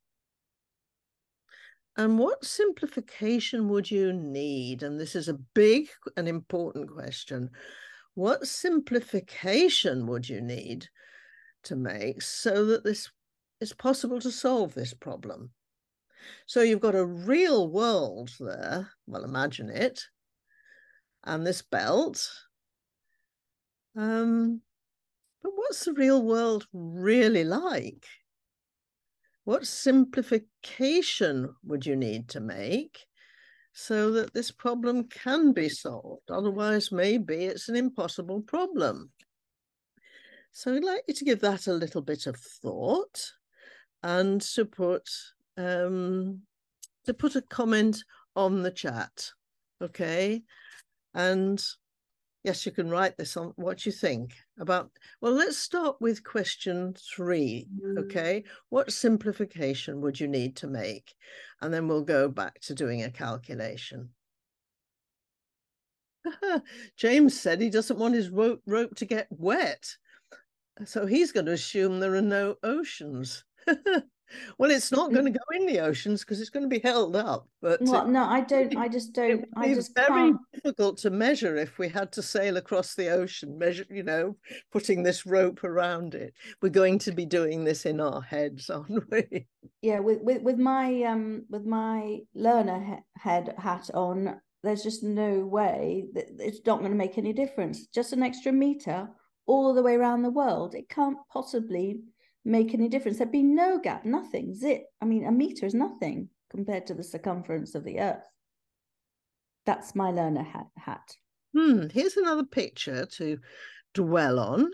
And what simplification would you need? And this is a big and important question. What simplification would you need to make so that this is possible to solve this problem? So you've got a real world there. Well, imagine it. and this belt. But what's the real world really like? What simplification would you need to make so that this problem can be solved? Otherwise, maybe it's an impossible problem. So I'd like you to give that a little bit of thought and to put a comment on the chat, okay? And yes, you can write this on what you think about. Well, let's start with question 3, okay? What simplification would you need to make? And then we'll go back to doing a calculation. James said he doesn't want his rope to get wet. So he's going to assume there are no oceans. Well, it's not going to go in the oceans because it's going to be held up. But well, no, I don't. I just don't. I just very can't. difficult to measure if we had to sail across the ocean. Measure, putting this rope around it. We're going to be doing this in our heads, aren't we? Yeah, with my learner head hat on, there's just no way that it's not going to make any difference. Just an extra meter all the way around the world, it can't possibly make any difference. There'd be no gap, nothing, zip. I mean, a meter is nothing compared to the circumference of the Earth. That's my learner hat. Here's another picture to dwell on.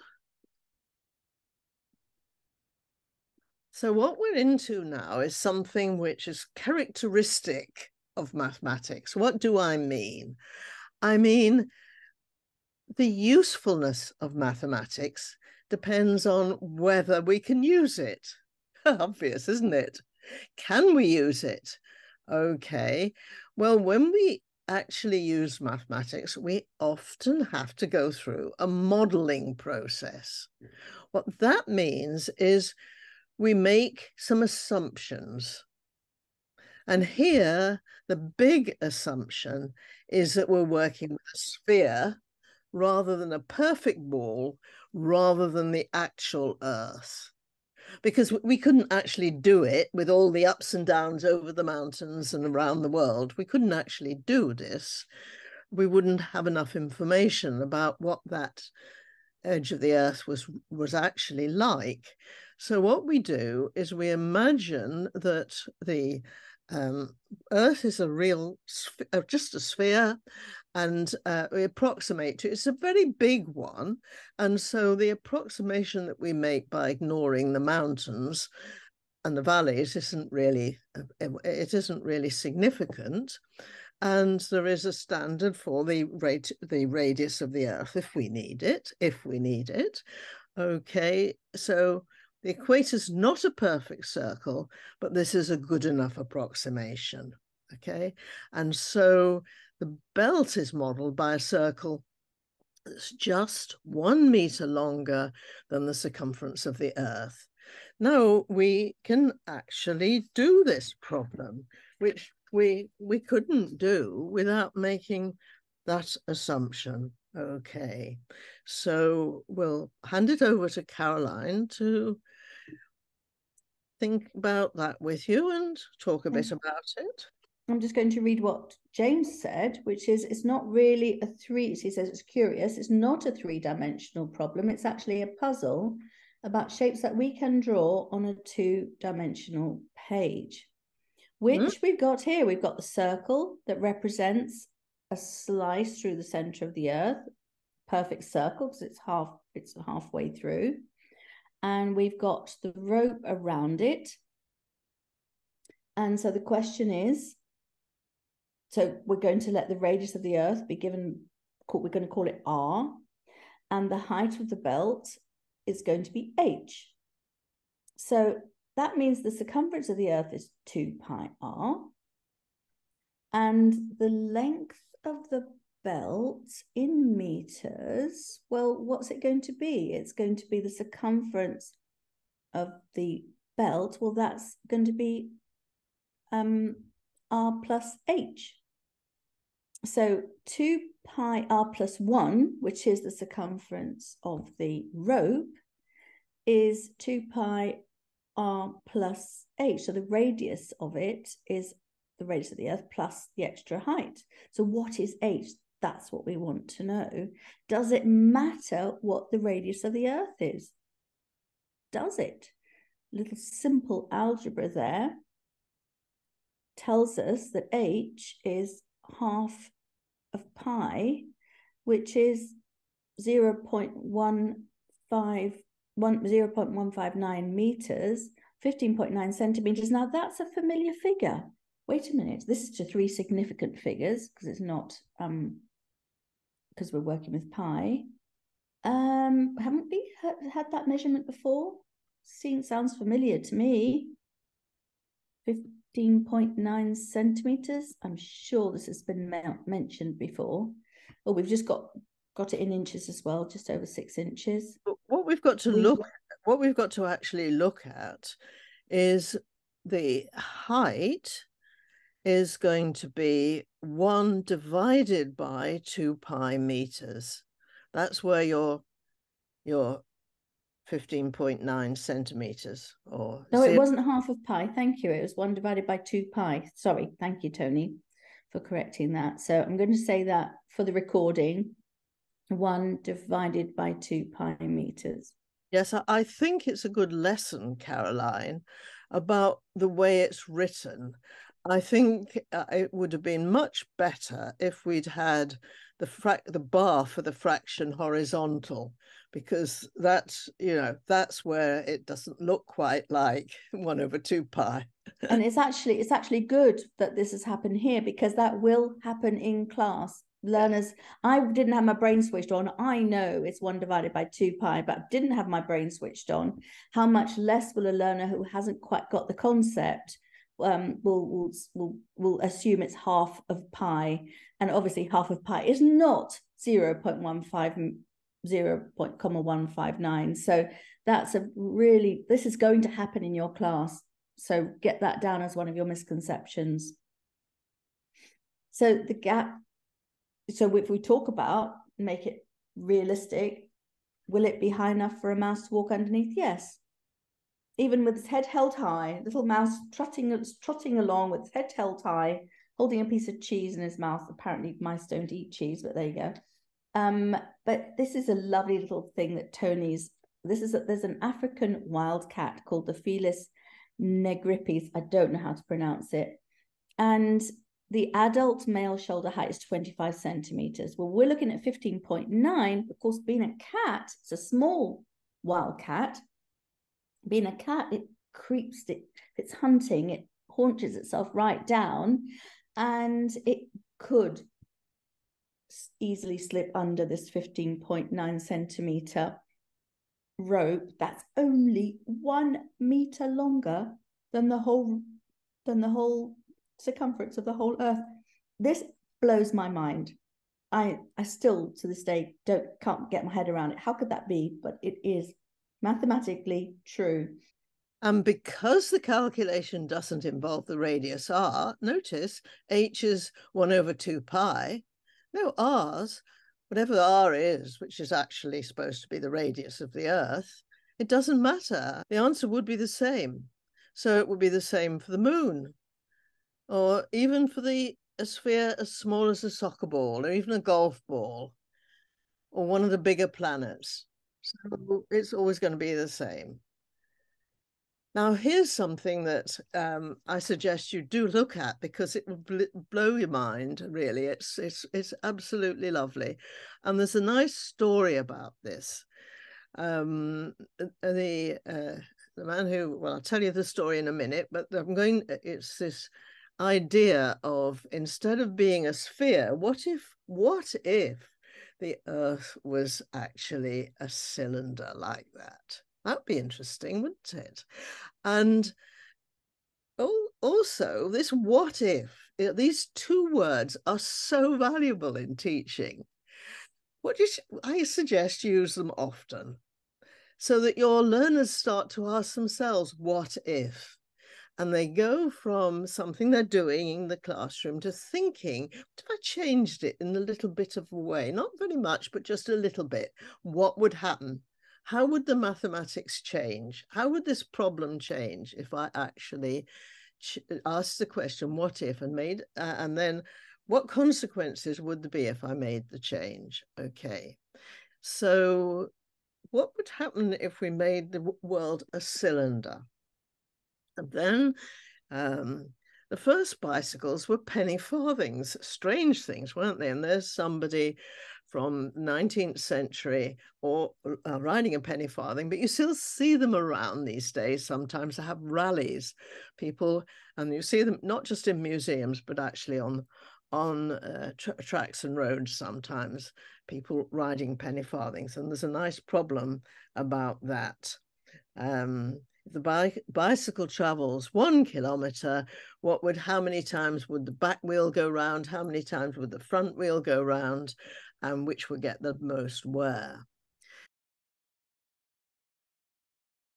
So what we're into now is something which is characteristic of mathematics. What do I mean? I mean, the usefulness of mathematics depends on whether we can use it. Obvious, isn't it? Can we use it? Okay. Well, when we actually use mathematics, we often have to go through a modeling process. What that means is we make some assumptions. And here, the big assumption is that we're working with a sphere rather than a perfect ball, rather than the actual Earth. Because we couldn't actually do it with all the ups and downs over the mountains and around the world. We couldn't actually do this. We wouldn't have enough information about what that edge of the Earth was actually like. So what we do is we imagine that the Earth is a real, just a sphere, and we approximate to it. It's a very big one, and so the approximation that we make by ignoring the mountains and the valleys isn't really significant. And there is a standard for the radius of the Earth if we need it. Okay, so the equator is not a perfect circle, but this is a good enough approximation. Okay, and so the belt is modeled by a circle that's just 1 meter longer than the circumference of the Earth. Now we can actually do this problem, which we couldn't do without making that assumption. Okay, so we'll hand it over to Caroline to think about that with you and talk a bit about it. I'm just going to read what James said, which is, it's not really a three, he says it's curious, it's not a 3-dimensional problem, it's actually a puzzle about shapes that we can draw on a 2-dimensional page, which we've got here. We've got the circle that represents a slice through the center of the Earth, perfect circle because it's halfway through, and we've got the rope around it. And so the question is, so we're going to let the radius of the Earth be given, we're going to call it R, and the height of the belt is going to be H. So that means the circumference of the Earth is 2 pi r, and the length of the belt in meters, well, what's it going to be? It's going to be the circumference of the belt. Well, that's going to be r plus h. So 2 pi r plus 1, which is the circumference of the rope, is 2 pi r plus h. So the radius of it is the radius of the Earth plus the extra height. So what is h? That's what we want to know. Does it matter what the radius of the Earth is? Does it? Little simple algebra there tells us that h is half of pi, which is 0.159 meters, 15.9 centimeters. Now that's a familiar figure. Wait a minute, this is to three significant figures because it's not, because we're working with pi. Haven't we had that measurement before? Sounds familiar to me. 15.9 centimeters. I'm sure this has been mentioned before. Oh, we've just got it in inches as well, just over 6 inches. What we've got to actually look at is the height is going to be 1 divided by 2 pi meters. That's where your 15.9 centimeters or no, it wasn't half of pi. Thank you. It was 1 divided by 2 pi. Sorry. Thank you, Tony, for correcting that. So I'm going to say that for the recording, 1 divided by 2 pi meters. Yes, I think it's a good lesson, Caroline, about the way it's written. I think it would have been much better if we'd had the bar for the fraction horizontal, because that's where it doesn't look quite like 1 over 2 pi. And it's actually good that this has happened here, because that will happen in class. Learners, I didn't have my brain switched on. I know it's 1 divided by 2 pi, but I didn't have my brain switched on. How much less will a learner who hasn't quite got the concept will assume it's half of pi, and obviously half of pi is not 0.159. So that's this is going to happen in your class. So get that down as one of your misconceptions. So the gap. So if we talk about make it realistic, will it be high enough for a mouse to walk underneath? Yes. Even with its head held high, little mouse trotting along with its head held high, holding a piece of cheese in his mouth. Apparently mice don't eat cheese, but there you go. But this is a lovely little thing that Tony's, there's an African wild cat called the Felis negripes. I don't know how to pronounce it. And the adult male shoulder height is 25 centimeters. Well, we're looking at 15.9. Of course, being a cat, it's a small wild cat. Being a cat, it creeps, if it's hunting, it haunches itself right down, and it could easily slip under this 15.9 centimeter rope. That's only 1 meter longer than the whole circumference of the whole Earth. This blows my mind. I still to this day can't get my head around it. How could that be? But it is mathematically true. And because the calculation doesn't involve the radius r, notice h is 1 over 2 pi. No, r's, whatever r is, which is actually supposed to be the radius of the Earth, it doesn't matter. The answer would be the same. So it would be the same for the moon, or even for a sphere as small as a soccer ball, or even a golf ball, or one of the bigger planets. So it's always going to be the same. Now, here's something that I suggest you do look at, because it will blow your mind, really. It's absolutely lovely. And there's a nice story about this. The man who, well, I'll tell you the story in a minute, but it's this idea of, instead of being a sphere, what if the Earth was actually a cylinder like that? That'd be interesting, wouldn't it? And also, this what if, these 2 words are so valuable in teaching. I suggest use them often, so that your learners start to ask themselves, what if? And they go from something they're doing in the classroom to thinking, what if I changed it in a little bit of a way? Not very much, but just a little bit. What would happen? How would the mathematics change? How would this problem change if I actually asked the question, what if, and then what consequences would there be if I made the change? Okay, so what would happen if we made the world a cylinder? And then the first bicycles were penny farthings, strange things, weren't they? And there's somebody from 19th century or riding a penny farthing, but you still see them around these days. Sometimes they have rallies, people, and you see them not just in museums, but actually on tracks and roads sometimes, people riding penny farthings. And there's a nice problem about that. If the bicycle travels 1 kilometer, how many times would the back wheel go round? How many times would the front wheel go round? And which would get the most wear?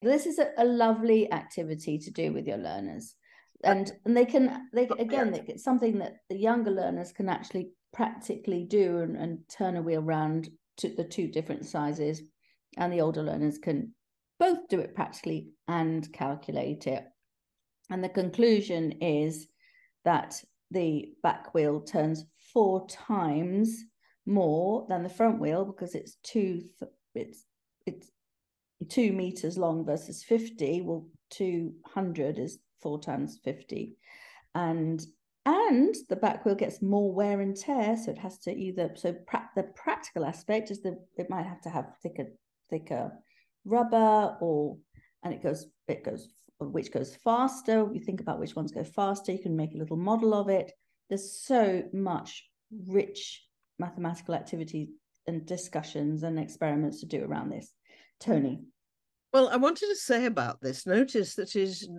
This is a lovely activity to do with your learners. And it's something that the younger learners can actually practically do and turn a wheel around to the two different sizes, and the older learners can both do it practically and calculate it. And the conclusion is that the back wheel turns 4 times more than the front wheel, because it's 2 meters long versus 50. Well, 200 is 4 times 50, and the back wheel gets more wear and tear. So it has to the practical aspect is it might have to have thicker rubber, and it goes which goes faster. You think about which ones go faster, you can make a little model of it. There's so much rich mathematical activity and discussions and experiments to do around this. Tony. Well, I wanted to say about this, notice that is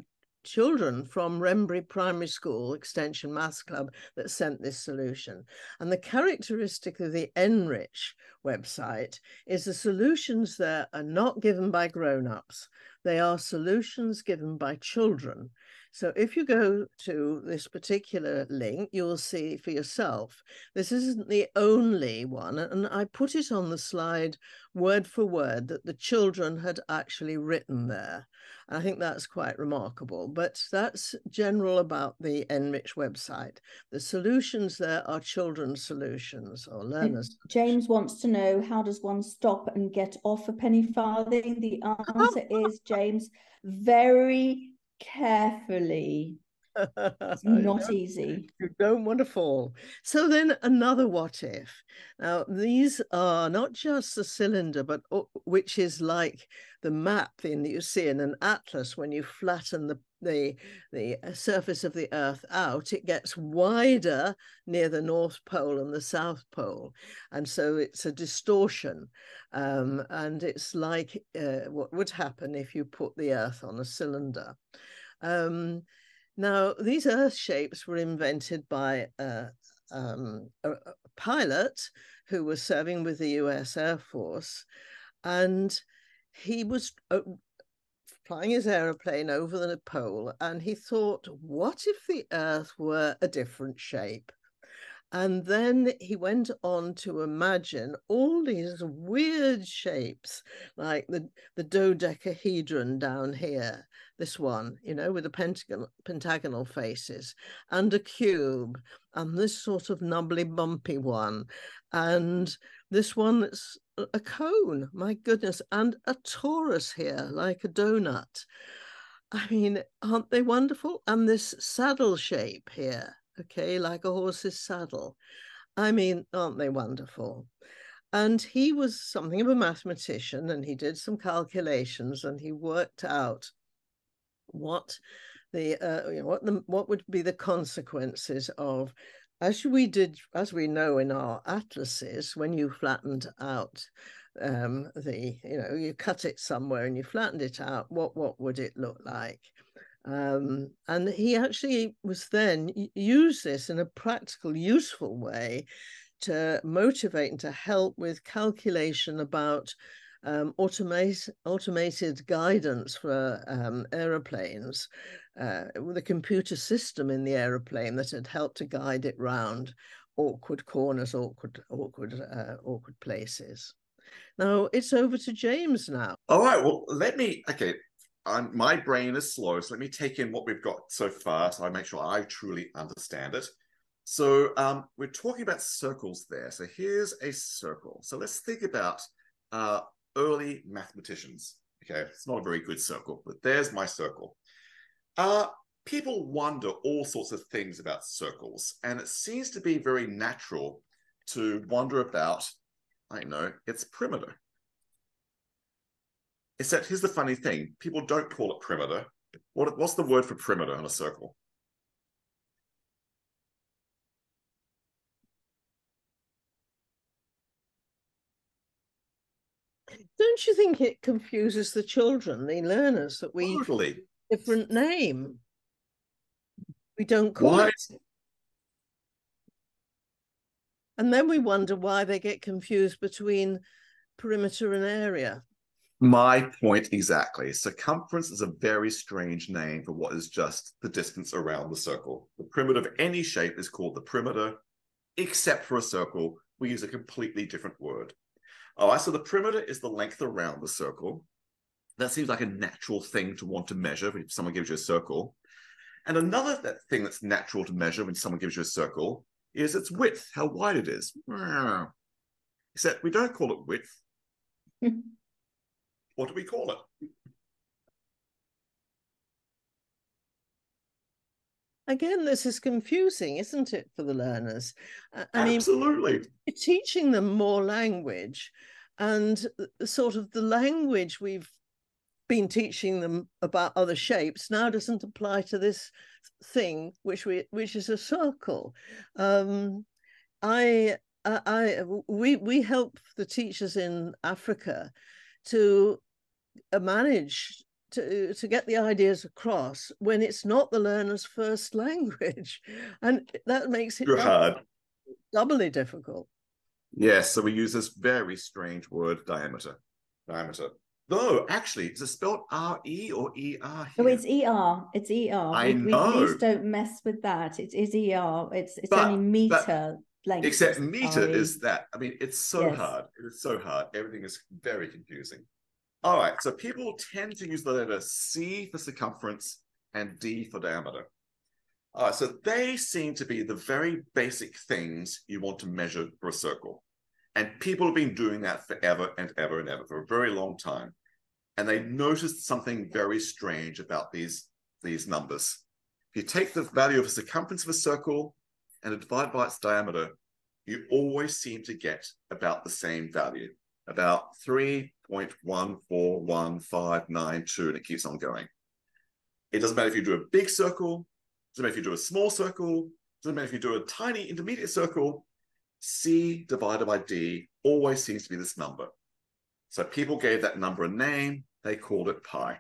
children from Wrenbury Primary School Extension Maths Club that sent this solution. And the characteristic of the NRICH website is the solutions there are not given by grown-ups. They are solutions given by children. So if you go to this particular link, you'll see for yourself, this isn't the only one. And I put it on the slide word for word that the children had actually written there. I think that's quite remarkable, but that's general about the NRICH website. The solutions there are children's solutions or learners. James wants to know, how does one stop and get off a penny farthing? The answer is, James, very carefully. It's not easy. You don't want to fall. So then another what if. Now, these are not just the cylinder, but which is like the map thing that you see in an atlas. When you flatten the surface of the Earth out, it gets wider near the North Pole and the South Pole. And so it's a distortion. And it's like what would happen if you put the Earth on a cylinder. Now, these Earth shapes were invented by a pilot who was serving with the US Air Force, and he was flying his aeroplane over the pole, and he thought, what if the Earth were a different shape? And then he went on to imagine all these weird shapes, like the dodecahedron down here, this one, you know, with the pentagonal faces, and a cube, and this sort of nubbly bumpy one, and this one that's a cone, my goodness, and a torus here, like a donut. I mean, aren't they wonderful? And this saddle shape here, okay, like a horse's saddle. I mean, aren't they wonderful? And he was something of a mathematician, and he did some calculations, and he worked out what what would be the consequences of, as we know in our atlases, when you flattened out you cut it somewhere and you flattened it out, what would it look like? And he actually was then used this in a practical, useful way to motivate and to help with calculation about automated guidance for aeroplanes, with a computer system in the aeroplane that had helped to guide it round awkward corners, awkward places. Now it's over to James now. All right, well, my brain is slow, so let me take in what we've got so far so I make sure I truly understand it. So we're talking about circles there. So here's a circle. So let's think about early mathematicians. Okay, it's not a very good circle, but there's my circle. People wonder all sorts of things about circles, and it seems to be very natural to wonder about, I know, its perimeter. Except here's the funny thing, people don't call it perimeter. What's the word for perimeter in a circle? Don't you think it confuses the children, the learners, that we Totally. different name? We don't call Why? it. And then we wonder why they get confused between perimeter and area. My point exactly. Circumference is a very strange name for what is just the distance around the circle. The perimeter of any shape is called the perimeter, except for a circle, we use a completely different word. All right, so the perimeter is the length around the circle. That seems like a natural thing to want to measure if someone gives you a circle. And another thing that's natural to measure when someone gives you a circle is its width, how wide it is. Except we don't call it width. What do we call it? Again, this is confusing, isn't it, for the learners? Absolutely. You're teaching them more language, and sort of the language we've been teaching them about other shapes now doesn't apply to this thing, which is a circle. We help the teachers in Africa to manage to get the ideas across when it's not the learner's first language, and that makes it doubly difficult. Yes, so we use this very strange word, diameter. No, actually, is it spelled R-E or E-R here? No, it's E-R. It's E-R. I know. Please don't mess with that. It is E-R. It's only meter length. Except meter R-E. is that. I mean, it's so hard. It is so hard. Everything is very confusing. All right, so people tend to use the letter C for circumference and D for diameter. All right, so they seem to be the very basic things you want to measure for a circle. And people have been doing that forever and ever and ever, for a very long time. And they noticed something very strange about these numbers. If you take the value of the circumference of a circle and divide by its diameter, you always seem to get about the same value, about 3.141592, and it keeps on going. It doesn't matter if you do a big circle, it doesn't matter if you do a small circle, it doesn't matter if you do a tiny intermediate circle, C divided by D always seems to be this number. So people gave that number a name, they called it pi.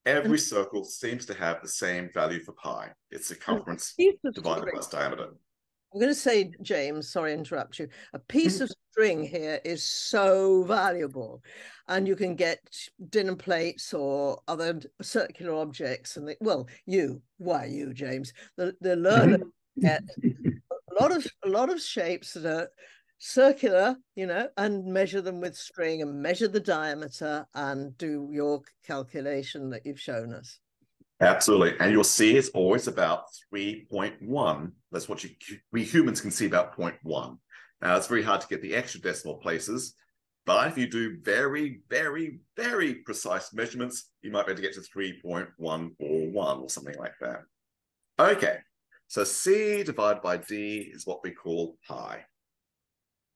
Every circle seems to have the same value for pi. Its circumference divided by its diameter. I'm going to say, James, sorry to interrupt you, a piece of string here is so valuable. And you can get dinner plates or other circular objects. And why you, James? The learner get a lot of shapes that are circular, and measure them with string and measure the diameter and do your calculation that you've shown us. Absolutely. And you'll see it's always about 3.1. That's what we humans can see, about 0.1. Now, it's very hard to get the extra decimal places, but if you do very, very, very precise measurements, you might be able to get to 3.141 or something like that. Okay, so C divided by D is what we call pi.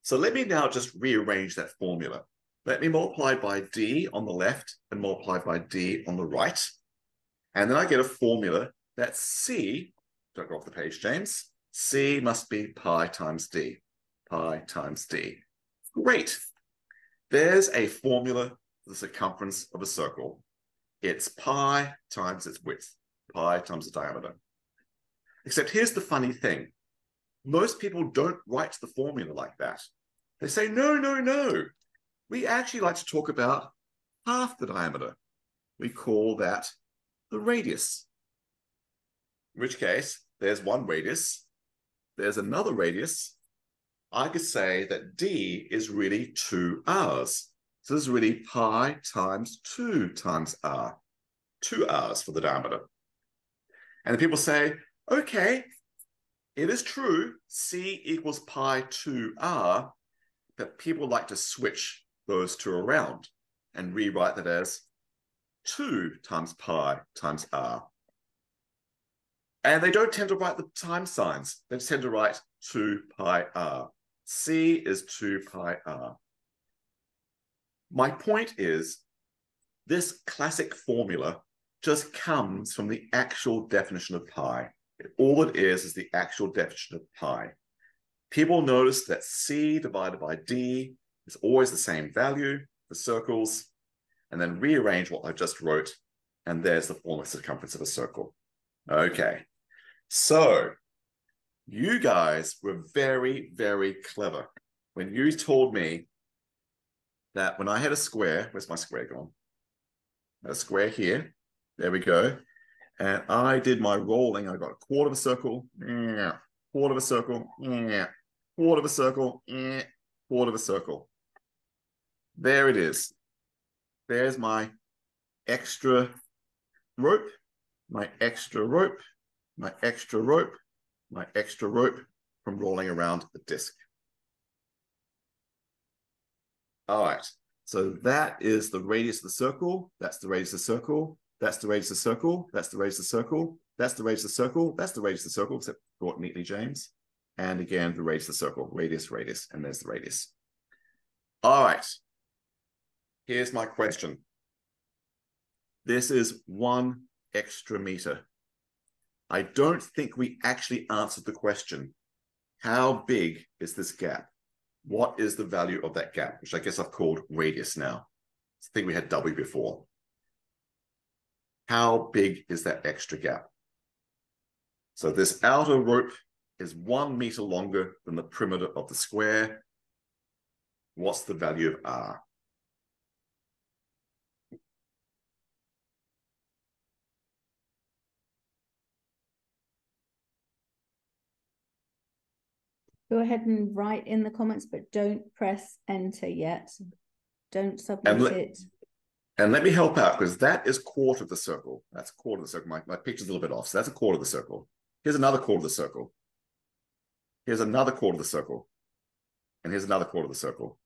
So let me now just rearrange that formula. Let me multiply by D on the left and multiply by D on the right. And then I get a formula that C, don't go off the page, James, C must be pi times D. Pi times D. Great. There's a formula for the circumference of a circle. It's pi times its width, pi times the diameter. Except here's the funny thing. Most people don't write the formula like that. They say, no. We actually like to talk about half the diameter. We call that the radius. In which case, there's one radius, there's another radius. I could say that D is really 2 R's. So this is really pi times 2 times R. 2 R's for the diameter. And the people say, okay, It is true, C equals pi 2r, but people like to switch those two around and rewrite that as 2 times pi times r. And they don't tend to write the time signs. They tend to write 2 pi r. C is 2 pi r. My point is, this classic formula just comes from the actual definition of pi. All it is the actual definition of pi. People notice that C divided by D is always the same value for circles, and then rearrange what I just wrote, and there's the formal circumference of a circle. Okay, so you guys were very, very clever when you told me that when I had a square, where's my square gone? A square here, there we go. And I did my rolling, I got a quarter of a circle, quarter of a circle, quarter of a circle, quarter of a circle. There it is. There's my extra rope, my extra rope, my extra rope, my extra rope from rolling around the disc. All right, so that is the radius of the circle. That's the radius of the circle. That's the radius of the circle. That's the radius of the circle. That's the radius of the circle. That's the radius of the circle, except draw it neatly, James. And again, the radius of the circle, radius, radius, and there's the radius. All right, here's my question. This is 1 extra meter. I don't think we actually answered the question. How big is this gap? What is the value of that gap, which I guess I've called radius now. I think we had W before. How big is that extra gap? So this outer rope is 1 meter longer than the perimeter of the square. What's the value of R? Go ahead and write in the comments, but don't press enter yet. Don't submit it. And let me help out, because that is quarter of the circle. That's a quarter of the circle. My picture's a little bit off, so that's a quarter of the circle. Here's another quarter of the circle. Here's another quarter of the circle. And here's another quarter of the circle.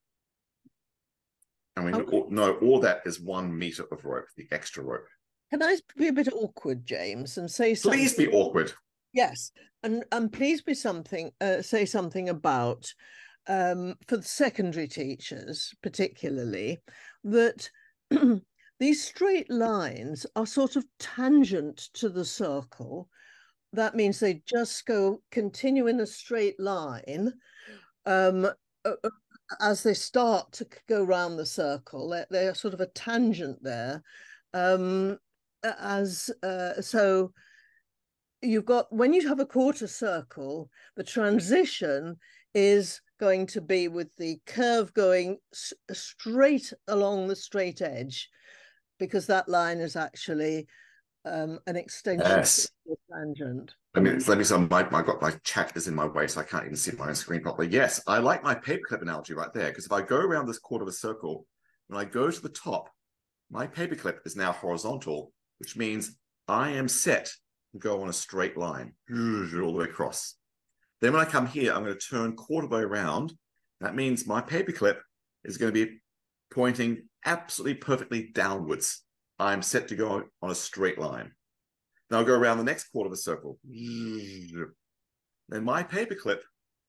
And we know all that is 1 meter of rope, the extra rope. Can I be a bit awkward, James, and say something? Please be awkward. Yes, and please be something. Say something about for the secondary teachers, particularly, that these straight lines are sort of tangent to the circle. That means they just continue in a straight line as they start to go around the circle. They're sort of a tangent there. So you've got, when you have a quarter circle, the transition is going to be with the curve going straight along the straight edge, because that line is actually an extension of the tangent. Let me say, my chat is in my way, so I can't even see my own screen properly. Yes, I like my paperclip analogy right there, because if I go around this quarter of a circle, when I go to the top, my paperclip is now horizontal, which means I am set to go on a straight line all the way across. Then when I come here, I'm going to turn quarter way around. That means my paperclip is going to be pointing absolutely perfectly downwards. I'm set to go on a straight line. Now I'll go around the next quarter of the circle. Then my paperclip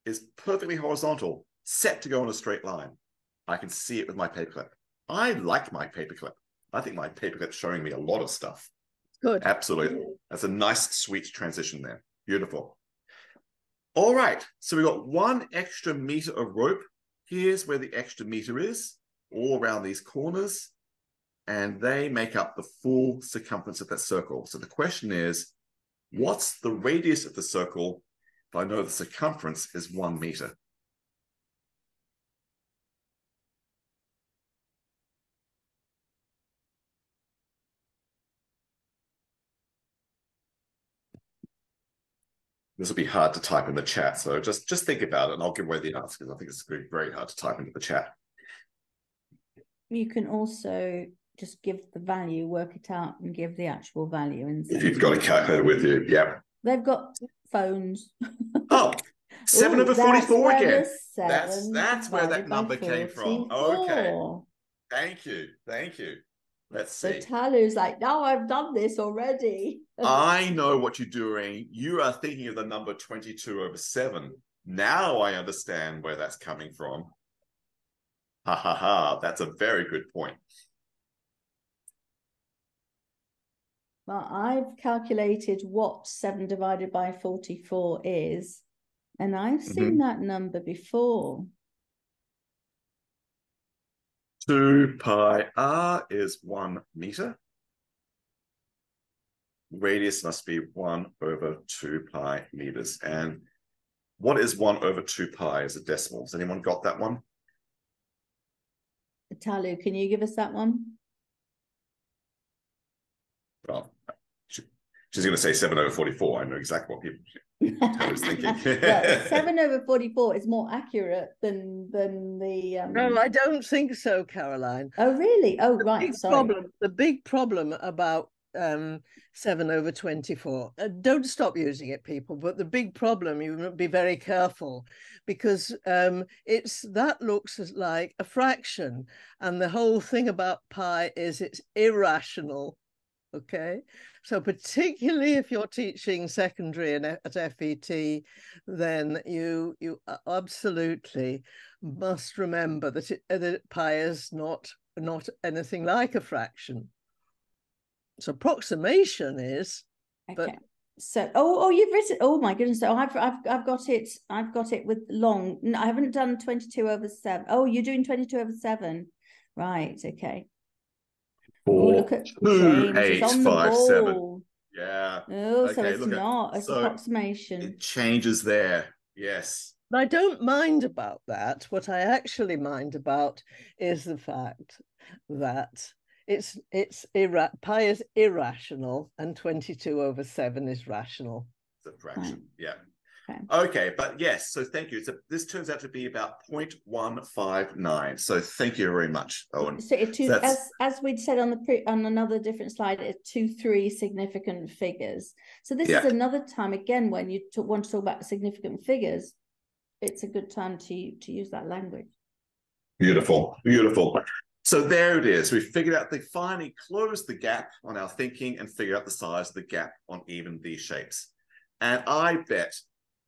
is perfectly horizontal, set to go on a straight line. I can see it with my paperclip. I like my paperclip. I think my paperclip's showing me a lot of stuff. Good. Absolutely. That's a nice, sweet transition there. Beautiful. All right. So we've got 1 extra meter of rope. Here's where the extra meter is, all around these corners. And they make up the full circumference of that circle. So the question is, what's the radius of the circle if I know the circumference is 1 meter? This will be hard to type in the chat, so just think about it, and I'll give away the answer, because I think it's going to be very hard to type into the chat. You can also just give the value, work it out, and give the actual value. If you've got a calculator with you, yeah. They've got phones. Oh, 7 Ooh, over that's 44 where again. the 7 That's where that divided by number came from. 44. Okay. Thank you. Thank you. Let's So see. Talu's like, no, I've done this already. I know what you're doing. You are thinking of the number 22 over 7. Now I understand where that's coming from. Ha ha ha. That's a very good point. Well, I've calculated what 7 divided by 44 is, and I've seen that number before. 2 pi r is 1 meter. Radius must be 1 over 2 pi meters. And what is 1 over 2 pi as a decimal? Has anyone got that one? Talu, can you give us that one? Well, she's going to say 7 over 44. I know exactly what Talu's thinking. Well, 7 over 44 is more accurate than the... No, I don't think so, Caroline. Oh, really? Oh, right, sorry. The big problem about 7 over 24, don't stop using it, people, but the big problem, you must be very careful, because that looks like a fraction, and the whole thing about pi is it's irrational. Okay, so particularly if you're teaching secondary and at FET, then you absolutely must remember that pi is not anything like a fraction. So approximation is, okay. So you've written, oh my goodness, so I've got it with long. No, I haven't done 22 over 7. Oh, you're doing 22 over 7, right? Okay. Oh, look at James, it's on the ball. Yeah. Oh, okay, so it's not, it's so approximation. It changes there. Yes. I don't mind about that. What I actually mind about is the fact that pi is irrational and 22 over 7 is rational. It's a fraction. Right. Yeah. Okay. Okay, but yes, so thank you. So this turns out to be about 0.159. So thank you very much, Owen. So, as we'd said on another different slide, it's 2-3 significant figures. So this is another time again when you want to talk about significant figures, it's a good time to use that language. Beautiful, beautiful. So there it is. We figured out, they finally closed the gap on our thinking and figured out the size of the gap on even these shapes. And I bet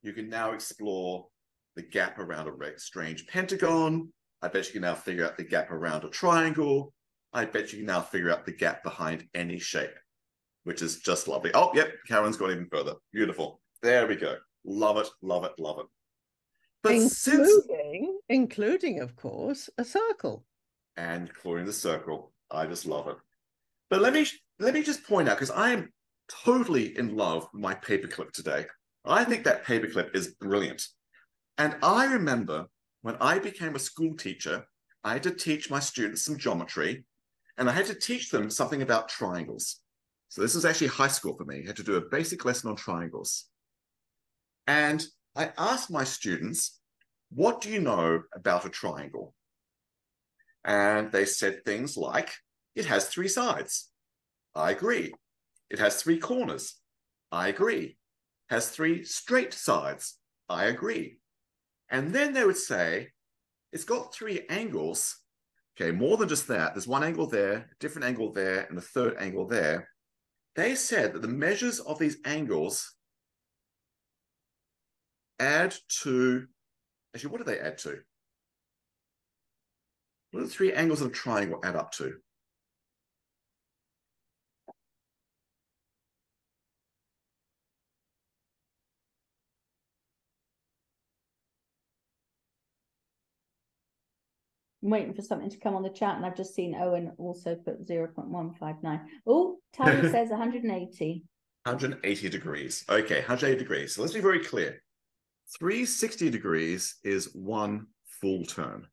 you can now explore the gap around a strange pentagon. I bet you can now figure out the gap around a triangle. I bet you can now figure out the gap behind any shape, which is just lovely. Oh, yep, Karen's gone even further. Beautiful. There we go. Love it, love it, love it. But including, of course, a circle. And including the circle. I just love it. But let me just point out, because I am totally in love with my paperclip today. I think that paperclip is brilliant. And I remember when I became a school teacher, I had to teach my students some geometry, and I had to teach them something about triangles. So this was actually high school for me. I had to do a basic lesson on triangles. And I asked my students, what do you know about a triangle? And they said things like, it has 3 sides. I agree. It has 3 corners. I agree. Has 3 straight sides. I agree. And then they would say, it's got 3 angles. Okay, more than just that. There's 1 angle there, a different angle there, and a 3rd angle there. They said that the measures of these angles add to, actually, what do they add to? What do the 3 angles of a triangle add up to? I'm waiting for something to come on the chat, and I've just seen Owen also put 0.159. Oh, Talu says 180. 180 degrees. Okay, 180 degrees. So let's be very clear. 360 degrees is 1 full turn.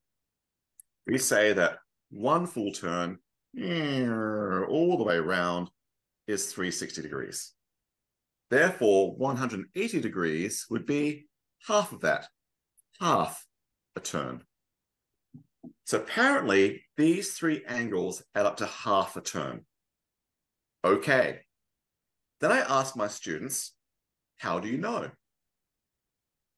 We say that 1 full turn all the way around is 360 degrees. Therefore, 180 degrees would be half of that, half a turn. So apparently, these 3 angles add up to half a turn. Okay. Then I asked my students, How do you know?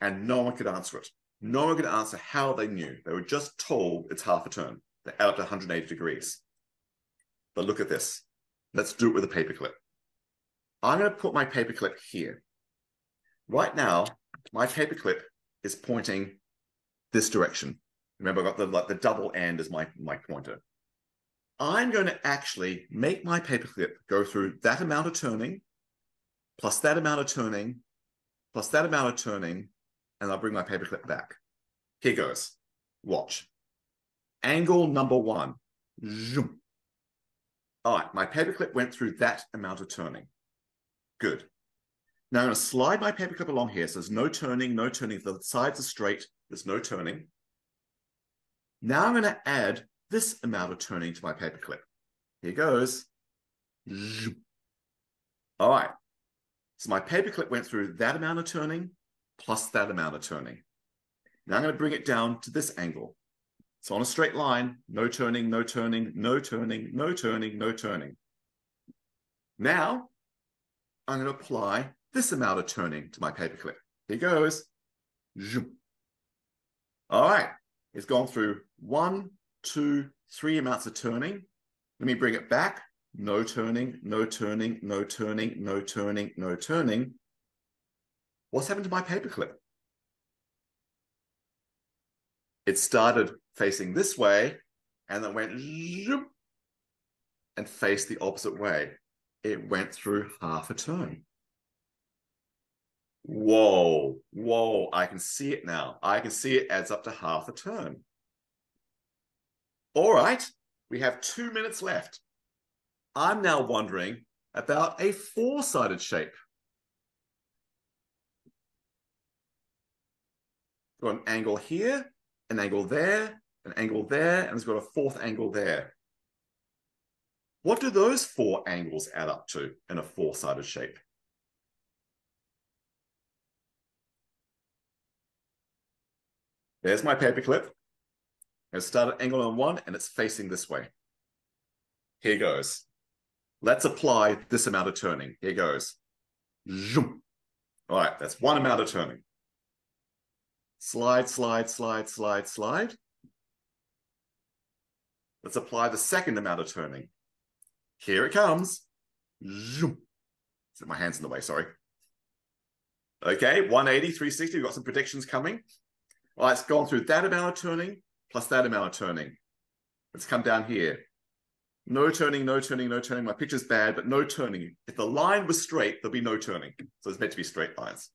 And no one could answer it. No one could answer how they knew. They were just told it's half a turn. They add up to 180 degrees. But look at this. Let's do it with a paperclip. I'm going to put my paperclip here. Right now, my paperclip is pointing this direction. Remember, I've got the double end as my pointer. I'm going to actually make my paperclip go through that amount of turning, plus that amount of turning, plus that amount of turning, and I'll bring my paperclip back. Here goes. Watch. Angle number 1. Zoom. All right, my paperclip went through that amount of turning. Good. Now I'm going to slide my paperclip along here. So there's no turning, no turning. The sides are straight. There's no turning. Now I'm going to add this amount of turning to my paperclip. Here goes. All right. So my paperclip went through that amount of turning plus that amount of turning. Now I'm going to bring it down to this angle. So on a straight line, no turning, no turning, no turning, no turning, no turning. Now I'm going to apply this amount of turning to my paperclip. Here goes. All right. It's gone through 1, 2, 3 amounts of turning. Let me bring it back. No turning, no turning, no turning, no turning, no turning. What's happened to my paperclip? It started facing this way and then went and faced the opposite way. It went through half a turn. Whoa, whoa, I can see it now. I can see it adds up to half a turn. All right, we have 2 minutes left. I'm now wondering about a 4-sided shape. Got an angle here, an angle there, an angle there, and it's got a 4th angle there. What do those 4 angles add up to in a 4-sided shape? There's my paperclip. It started at angle on 1 and it's facing this way. Here goes. Let's apply this amount of turning. Here goes. Zoom. All right, that's 1 amount of turning. Slide, slide, slide, slide, slide. Let's apply the 2nd amount of turning. Here it comes. Zoom. My hand's in the way, sorry. Okay, 180, 360, we've got some predictions coming. All right, it's gone through that amount of turning plus that amount of turning. Let's come down here. No turning, no turning, no turning. My picture's bad, but no turning. If the line was straight, there'll be no turning. So it's meant to be straight lines.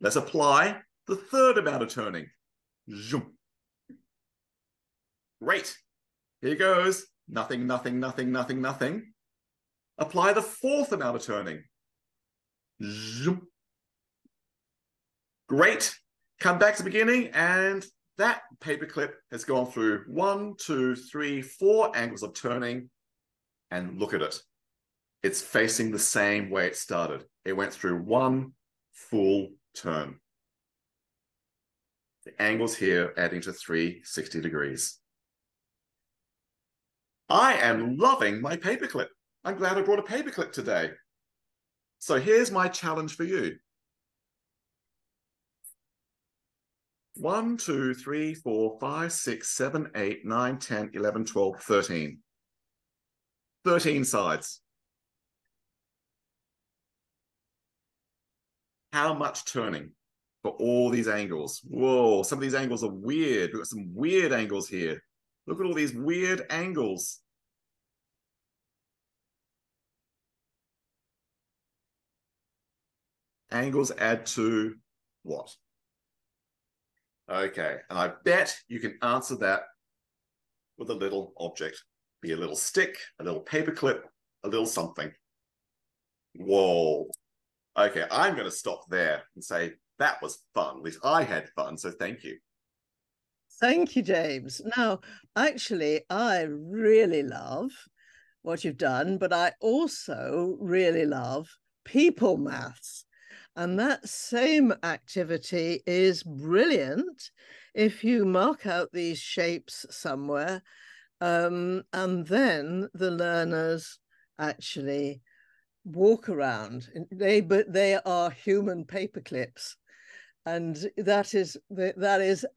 Let's apply the 3rd amount of turning. Zoom. Great. Here goes. Nothing, nothing, nothing, nothing, nothing. Apply the 4th amount of turning. Zoom. Great. Come back to the beginning, and that paperclip has gone through 1, 2, 3, 4 angles of turning. And look at it. It's facing the same way it started. It went through 1 full turn. The angles here adding to 360 degrees. I am loving my paperclip. I'm glad I brought a paperclip today. So here's my challenge for you. 1, 2, 3, 4, 5, 6, 7, 8, 9, 10, 11, 12, 13. 13 sides. How much turning for all these angles? Whoa, some of these angles are weird. We've got some weird angles here. Look at all these weird angles. Angles add to what? Okay, and I bet you can answer that with a little object. Be a little stick, a little paperclip, a little something. Whoa. Okay, I'm going to stop there and say that was fun. At least I had fun, so thank you. Thank you, James. Now, actually, I really love what you've done, but I also really love people maths. And that same activity is brilliant if you mark out these shapes somewhere, and then the learners actually walk around. But they are human paper clips. And that is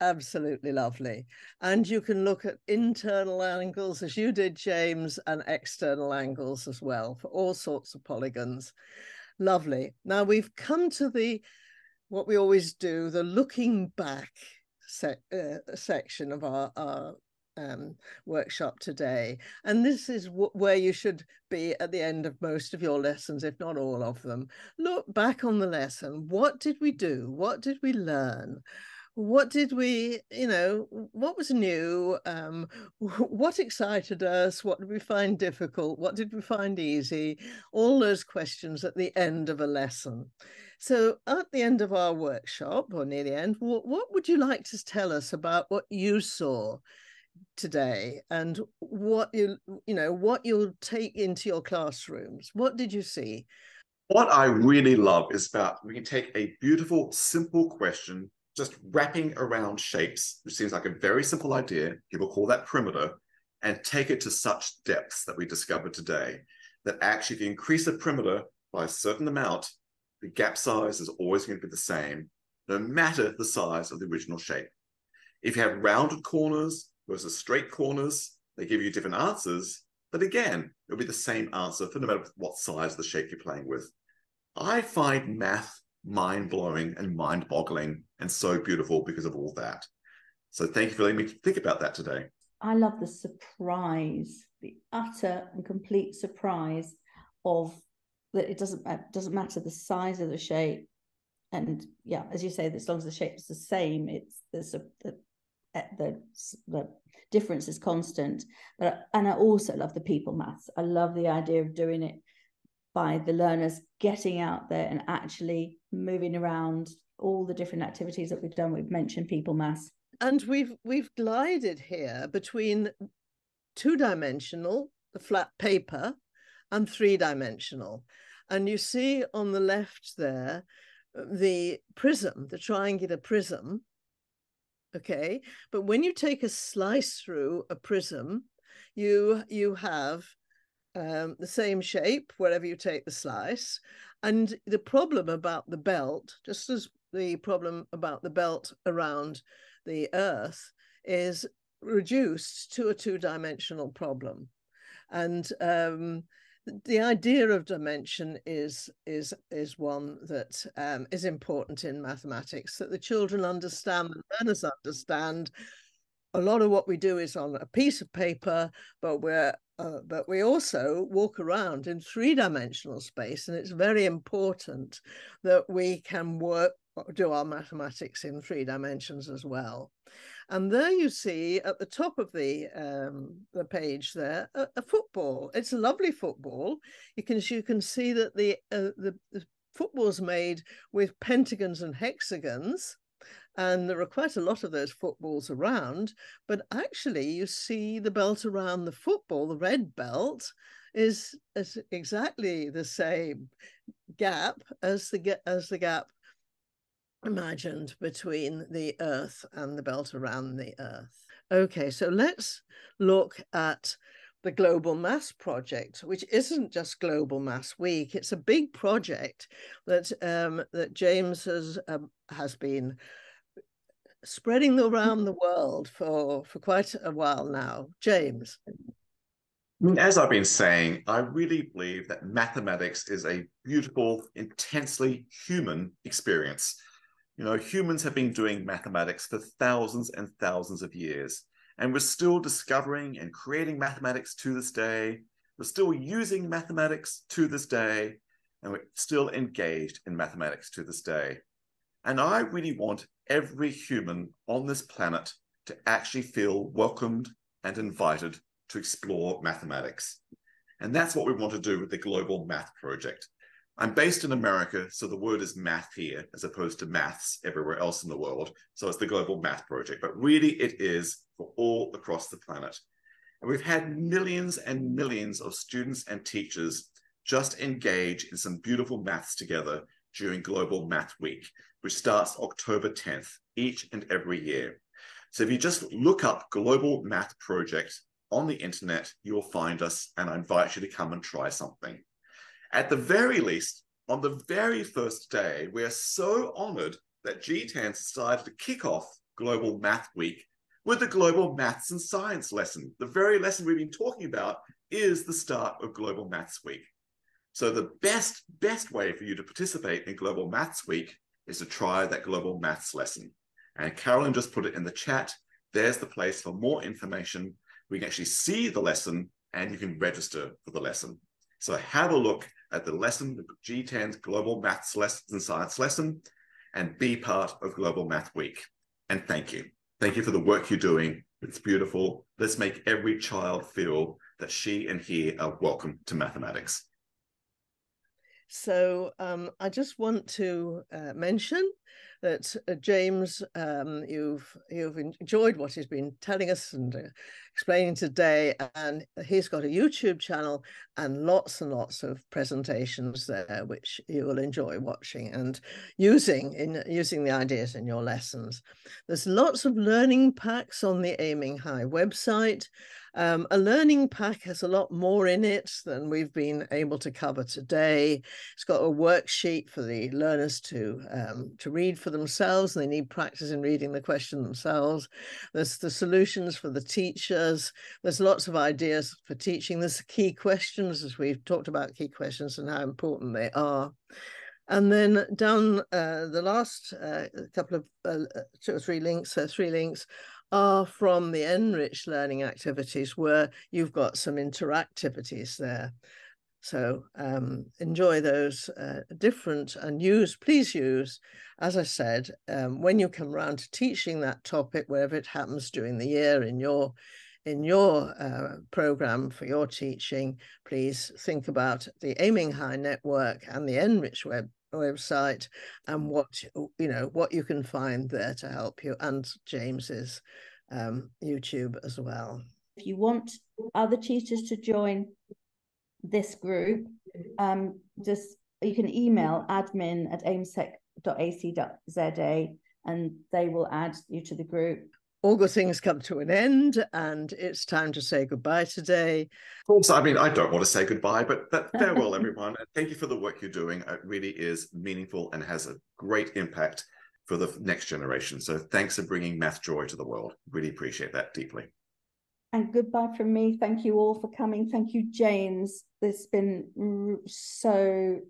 absolutely lovely. And you can look at internal angles, as you did, James, and external angles as well, for all sorts of polygons. Lovely. Now we've come to what we always do, the looking back section of our workshop today. And this is where you should be at the end of most of your lessons, if not all of them. Look back on the lesson. What did we do? What did we learn? What did we, what was new? What excited us? What did we find difficult? What did we find easy? All those questions at the end of a lesson. So at the end of our workshop, or near the end, what would you like to tell us about what you saw today, and what you'll take into your classrooms? What did you see? What I really love is about we can take a beautiful, simple question, just wrapping around shapes, which seems like a very simple idea. People call that perimeter, and take it to such depths that we discovered today, that actually if you increase the perimeter by a certain amount, the gap size is always going to be the same, no matter the size of the original shape. If you have rounded corners versus straight corners, they give you different answers, but again, it'll be the same answer for no matter what size of the shape you're playing with. I find math mind-blowing and mind-boggling and so beautiful because of all that. So thank you for letting me think about that today. I love the surprise, the utter and complete surprise of that. It doesn't matter the size of the shape. And yeah, as you say, as long as the shape is the same, the difference is constant. And I also love the people maths. I love the idea of doing it by the learners getting out there and actually moving around, all the different activities that we've done. We've mentioned people maths. And we've glided here between two-dimensional, the flat paper, and three-dimensional. And you see on the left there, the prism, the triangular prism, okay? But when you take a slice through a prism, you have the same shape wherever you take the slice. And the problem about the belt, just as the problem about the belt around the Earth, is reduced to a two-dimensional problem. And the idea of dimension is one that is important in mathematics, that the children understand, the learners understand. A lot of what we do is on a piece of paper, but we also walk around in three-dimensional space, and it's very important that we can do our mathematics in 3 dimensions as well. And there you see at the top of the page there a football. It's a lovely football. You can see that the football's made with pentagons and hexagons. And there are quite a lot of those footballs around, but actually you see the belt around the football, the red belt, is exactly the same gap as the gap imagined between the Earth and the belt around the Earth. Okay, so let's look at the Global Maths Project, which isn't just Global Maths Week. It's a big project that that James has been spreading around the world for quite a while now. James. As I've been saying, I really believe that mathematics is a beautiful, intensely human experience. You know, humans have been doing mathematics for thousands and thousands of years, and we're still discovering and creating mathematics to this day. We're still using mathematics to this day, and we're still engaged in mathematics to this day. And I really want every human on this planet to actually feel welcomed and invited to explore mathematics. And that's what we want to do with the Global Math Project. I'm based in America, so the word is math here, as opposed to maths everywhere else in the world. So it's the Global Math Project, but really it is for all across the planet. And we've had millions and millions of students and teachers just engage in some beautiful maths together during Global Math Week, which starts October 10th, each and every year. So if you just look up Global Math Project on the internet, you'll find us, and I invite you to come and try something. At the very least, on the very first day, we are so honored that GTEN decided to kick off Global Math Week with the Global Maths and Science lesson. The very lesson we've been talking about is the start of Global Maths Week. So the best way for you to participate in Global Maths Week is to try that Global Maths lesson. And Carolyn just put it in the chat. There's the place for more information. We can actually see the lesson and you can register for the lesson. So have a look at the lesson, the GTEN's Global Maths Lessons and Science lesson, and be part of Global Math Week. And thank you. Thank you for the work you're doing. It's beautiful. Let's make every child feel that she and he are welcome to mathematics. So I just want to mention that James, you've enjoyed what he's been telling us and explaining today, and he's got a YouTube channel and lots of presentations there which you will enjoy watching and using the ideas in your lessons. There's lots of learning packs on the Aiming High website. A learning pack has a lot more in it than we've been able to cover today. It's got a worksheet for the learners to read for themselves, and they need practice in reading the question themselves. There's the solutions for the teachers. There's lots of ideas for teaching. There's key questions, as we've talked about key questions and how important they are. And then down the last couple of 2 or 3 links, 3 links, are from the NRICH learning activities, where you've got some interactivities there. So enjoy those different, and please use, as I said, when you come around to teaching that topic, wherever it happens during the year in your program for your teaching, please think about the Aiming High network and the NRICH website and what you can find there to help you, and James's YouTube as well. If you want other teachers to join this group, you can email admin@aimsec.ac.za and they will add you to the group. All good things come to an end, and it's time to say goodbye today. Of course, I mean, I don't want to say goodbye, but farewell, everyone. And thank you for the work you're doing. It really is meaningful and has a great impact for the next generation. So thanks for bringing math joy to the world. Really appreciate that deeply. And goodbye from me. Thank you all for coming. Thank you, James. It's been so,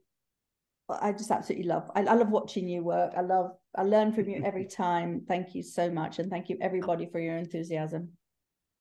I just absolutely love. I love watching you work. I learn from you every time. Thank you so much. And thank you everybody for your enthusiasm.